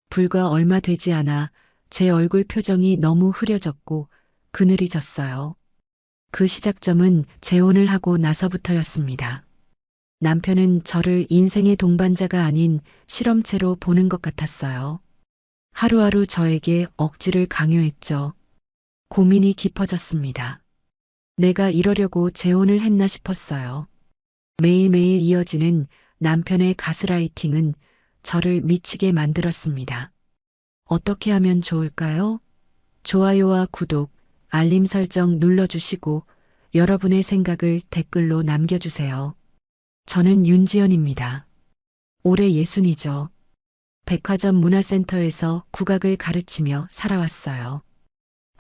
불과 얼마 되지 않아 제 얼굴 표정이 너무 흐려졌고 그늘이 졌어요. 그 시작점은 재혼을 하고 나서부터였습니다. 남편은 저를 인생의 동반자가 아닌 실험체로 보는 것 같았어요. 하루하루 저에게 억지를 강요했죠. 고민이 깊어졌습니다. 내가 이러려고 재혼을 했나 싶었어요. 매일매일 이어지는 남편의 가스라이팅은 저를 미치게 만들었습니다. 어떻게 하면 좋을까요? 좋아요와 구독, 알림 설정 눌러주시고 여러분의 생각을 댓글로 남겨주세요. 저는 윤지연입니다. 올해 60이죠. 백화점 문화센터에서 국악을 가르치며 살아왔어요.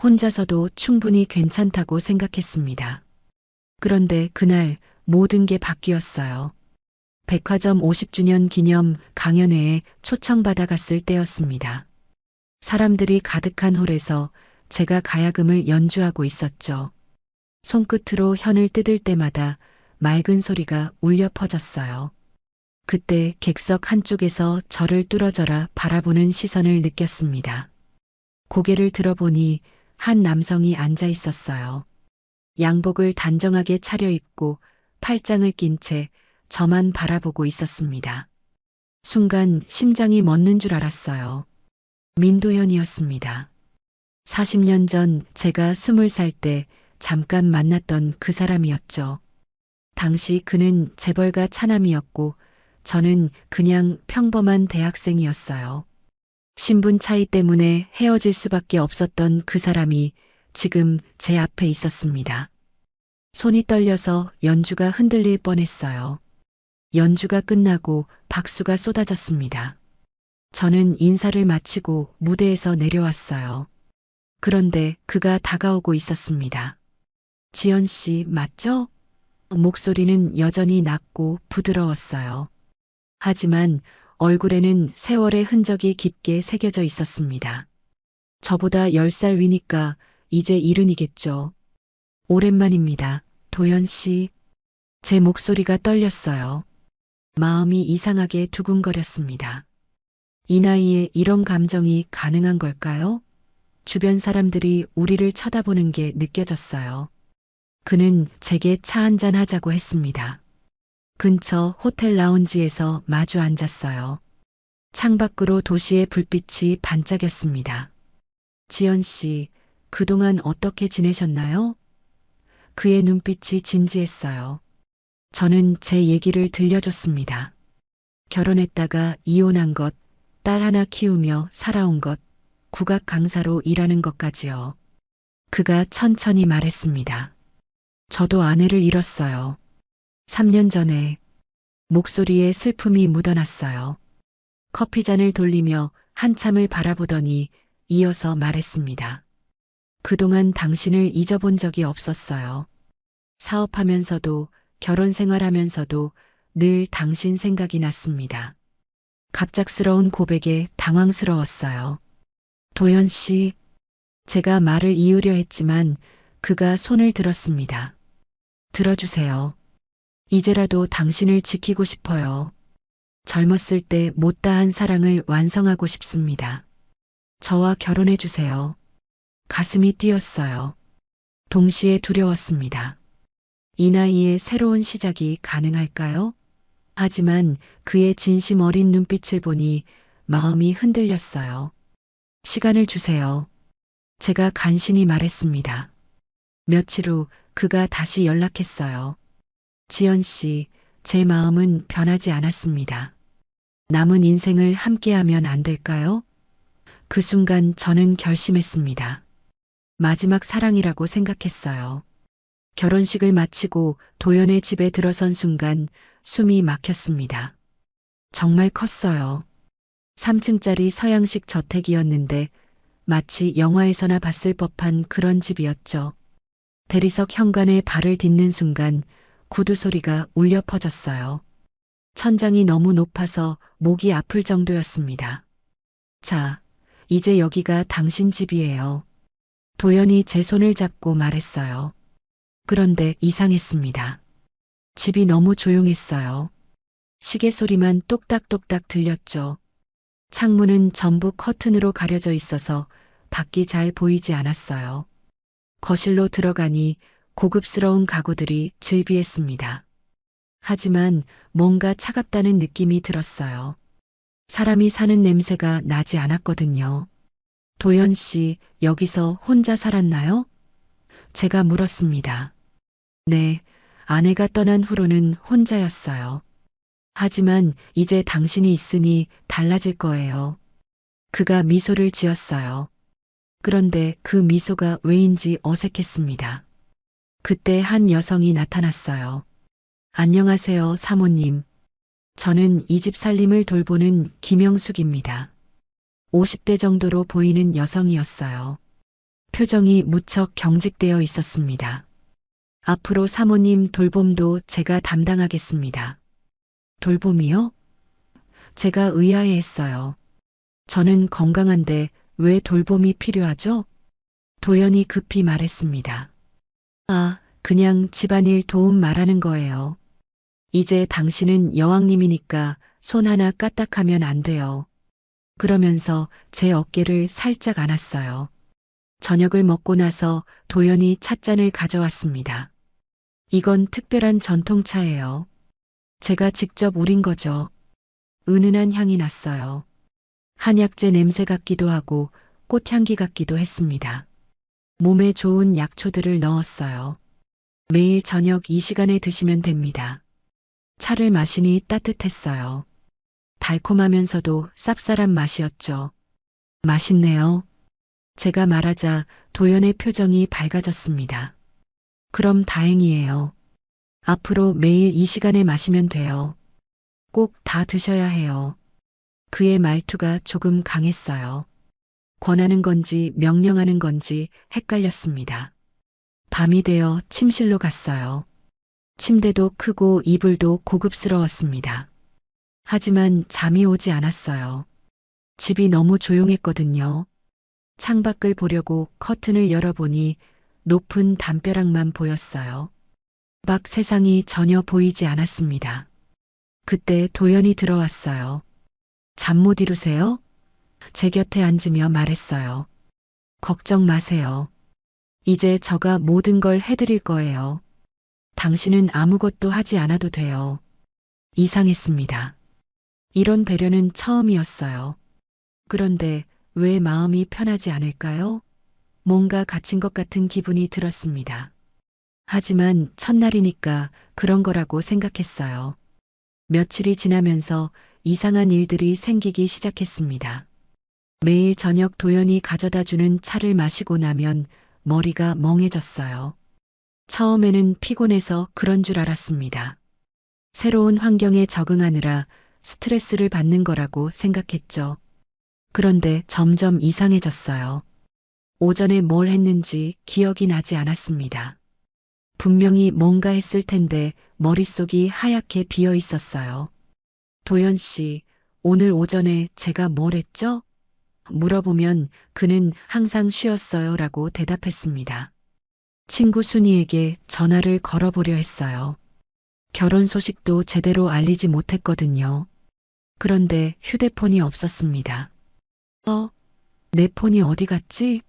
혼자서도 충분히 괜찮다고 생각했습니다. 그런데 그날 모든 게 바뀌었어요. 백화점 50주년 기념 강연회에 초청받아 갔을 때였습니다. 사람들이 가득한 홀에서 제가 가야금을 연주하고 있었죠. 손끝으로 현을 뜯을 때마다 맑은 소리가 울려 퍼졌어요. 그때 객석 한쪽에서 저를 뚫어져라 바라보는 시선을 느꼈습니다. 고개를 들어보니 한 남성이 앉아 있었어요. 양복을 단정하게 차려입고 팔짱을 낀 채 저만 바라보고 있었습니다. 순간 심장이 멎는 줄 알았어요. 민도현이었습니다. 40년 전 제가 20살 때 잠깐 만났던 그 사람이었죠. 당시 그는 재벌가 차남이었고 저는 그냥 평범한 대학생이었어요. 신분 차이 때문에 헤어질 수밖에 없었던 그 사람이 지금 제 앞에 있었습니다. 손이 떨려서 연주가 흔들릴 뻔했어요. 연주가 끝나고 박수가 쏟아졌습니다. 저는 인사를 마치고 무대에서 내려왔어요. 그런데 그가 다가오고 있었습니다. 지연 씨 맞죠? 목소리는 여전히 낮고 부드러웠어요. 하지만 얼굴에는 세월의 흔적이 깊게 새겨져 있었습니다. 저보다 10살 위니까 이제 70이겠죠. 오랜만입니다. 도연 씨. 제 목소리가 떨렸어요. 마음이 이상하게 두근거렸습니다. 이 나이에 이런 감정이 가능한 걸까요? 주변 사람들이 우리를 쳐다보는 게 느껴졌어요. 그는 제게 차 한잔 하자고 했습니다. 근처 호텔 라운지에서 마주 앉았어요. 창밖으로 도시의 불빛이 반짝였습니다. 지연 씨, 그동안 어떻게 지내셨나요? 그의 눈빛이 진지했어요. 저는 제 얘기를 들려줬습니다. 결혼했다가 이혼한 것, 딸 하나 키우며 살아온 것, 국악 강사로 일하는 것까지요. 그가 천천히 말했습니다. 저도 아내를 잃었어요. 3년 전에 목소리에 슬픔이 묻어났어요. 커피잔을 돌리며 한참을 바라보더니 이어서 말했습니다. 그동안 당신을 잊어본 적이 없었어요. 사업하면서도 결혼 생활하면서도 늘 당신 생각이 났습니다. 갑작스러운 고백에 당황스러웠어요. 도연 씨, 제가 말을 이으려 했지만 그가 손을 들었습니다. 들어주세요. 이제라도 당신을 지키고 싶어요. 젊었을 때 못다한 사랑을 완성하고 싶습니다. 저와 결혼해 주세요. 가슴이 뛰었어요. 동시에 두려웠습니다. 이 나이에 새로운 시작이 가능할까요? 하지만 그의 진심 어린 눈빛을 보니 마음이 흔들렸어요. 시간을 주세요. 제가 간신히 말했습니다. 며칠 후 그가 다시 연락했어요. 지연 씨, 제 마음은 변하지 않았습니다. 남은 인생을 함께하면 안 될까요? 그 순간 저는 결심했습니다. 마지막 사랑이라고 생각했어요. 결혼식을 마치고 도연의 집에 들어선 순간 숨이 막혔습니다. 정말 컸어요. 3층짜리 서양식 저택이었는데 마치 영화에서나 봤을 법한 그런 집이었죠. 대리석 현관에 발을 딛는 순간 구두 소리가 울려 퍼졌어요. 천장이 너무 높아서 목이 아플 정도였습니다. 자, 이제 여기가 당신 집이에요. 도연이 제 손을 잡고 말했어요. 그런데 이상했습니다. 집이 너무 조용했어요. 시계 소리만 똑딱똑딱 들렸죠. 창문은 전부 커튼으로 가려져 있어서 밖이 잘 보이지 않았어요. 거실로 들어가니 고급스러운 가구들이 즐비했습니다. 하지만 뭔가 차갑다는 느낌이 들었어요. 사람이 사는 냄새가 나지 않았거든요. 도연 씨, 여기서 혼자 살았나요? 제가 물었습니다. 네, 아내가 떠난 후로는 혼자였어요. 하지만 이제 당신이 있으니 달라질 거예요. 그가 미소를 지었어요. 그런데 그 미소가 왜인지 어색했습니다. 그때 한 여성이 나타났어요. 안녕하세요, 사모님. 저는 이 집 살림을 돌보는 김영숙입니다. 50대 정도로 보이는 여성이었어요. 표정이 무척 경직되어 있었습니다. 앞으로 사모님 돌봄도 제가 담당하겠습니다. 돌봄이요? 제가 의아해했어요. 저는 건강한데 왜 돌봄이 필요하죠? 도연이 급히 말했습니다. 아, 그냥 집안일 도움 말하는 거예요. 이제 당신은 여왕님이니까 손 하나 까딱하면 안 돼요. 그러면서 제 어깨를 살짝 안았어요. 저녁을 먹고 나서 도연이 찻잔을 가져왔습니다. 이건 특별한 전통차예요. 제가 직접 우린 거죠. 은은한 향이 났어요. 한약재 냄새 같기도 하고 꽃향기 같기도 했습니다. 몸에 좋은 약초들을 넣었어요. 매일 저녁 이 시간에 드시면 됩니다. 차를 마시니 따뜻했어요. 달콤하면서도 쌉쌀한 맛이었죠. 맛있네요. 제가 말하자 도연의 표정이 밝아졌습니다. 그럼 다행이에요. 앞으로 매일 이 시간에 마시면 돼요. 꼭 다 드셔야 해요. 그의 말투가 조금 강했어요. 권하는 건지 명령하는 건지 헷갈렸습니다. 밤이 되어 침실로 갔어요. 침대도 크고 이불도 고급스러웠습니다. 하지만 잠이 오지 않았어요. 집이 너무 조용했거든요. 창밖을 보려고 커튼을 열어보니 높은 담벼락만 보였어요. 밖 세상이 전혀 보이지 않았습니다. 그때 도연이 들어왔어요. 잠 못 이루세요? 제 곁에 앉으며 말했어요. 걱정 마세요. 이제 저가 모든 걸 해드릴 거예요. 당신은 아무것도 하지 않아도 돼요. 이상했습니다. 이런 배려는 처음이었어요. 그런데 왜 마음이 편하지 않을까요? 뭔가 갇힌 것 같은 기분이 들었습니다. 하지만 첫날이니까 그런 거라고 생각했어요. 며칠이 지나면서 이상한 일들이 생기기 시작했습니다. 매일 저녁 도연이 가져다 주는 차를 마시고 나면 머리가 멍해졌어요. 처음에는 피곤해서 그런 줄 알았습니다. 새로운 환경에 적응하느라 스트레스를 받는 거라고 생각했죠. 그런데 점점 이상해졌어요. 오전에 뭘 했는지 기억이 나지 않았습니다. 분명히 뭔가 했을 텐데 머릿속이 하얗게 비어 있었어요. 도연 씨, 오늘 오전에 제가 뭘 했죠? 물어보면 그는 항상 쉬었어요 라고 대답했습니다. 친구 순이에게 전화를 걸어보려 했어요. 결혼 소식도 제대로 알리지 못했거든요. 그런데 휴대폰이 없었습니다. 내 폰이 어디 갔지?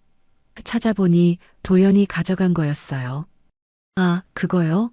찾아보니 도연이 가져간 거였어요. 아, 그거요?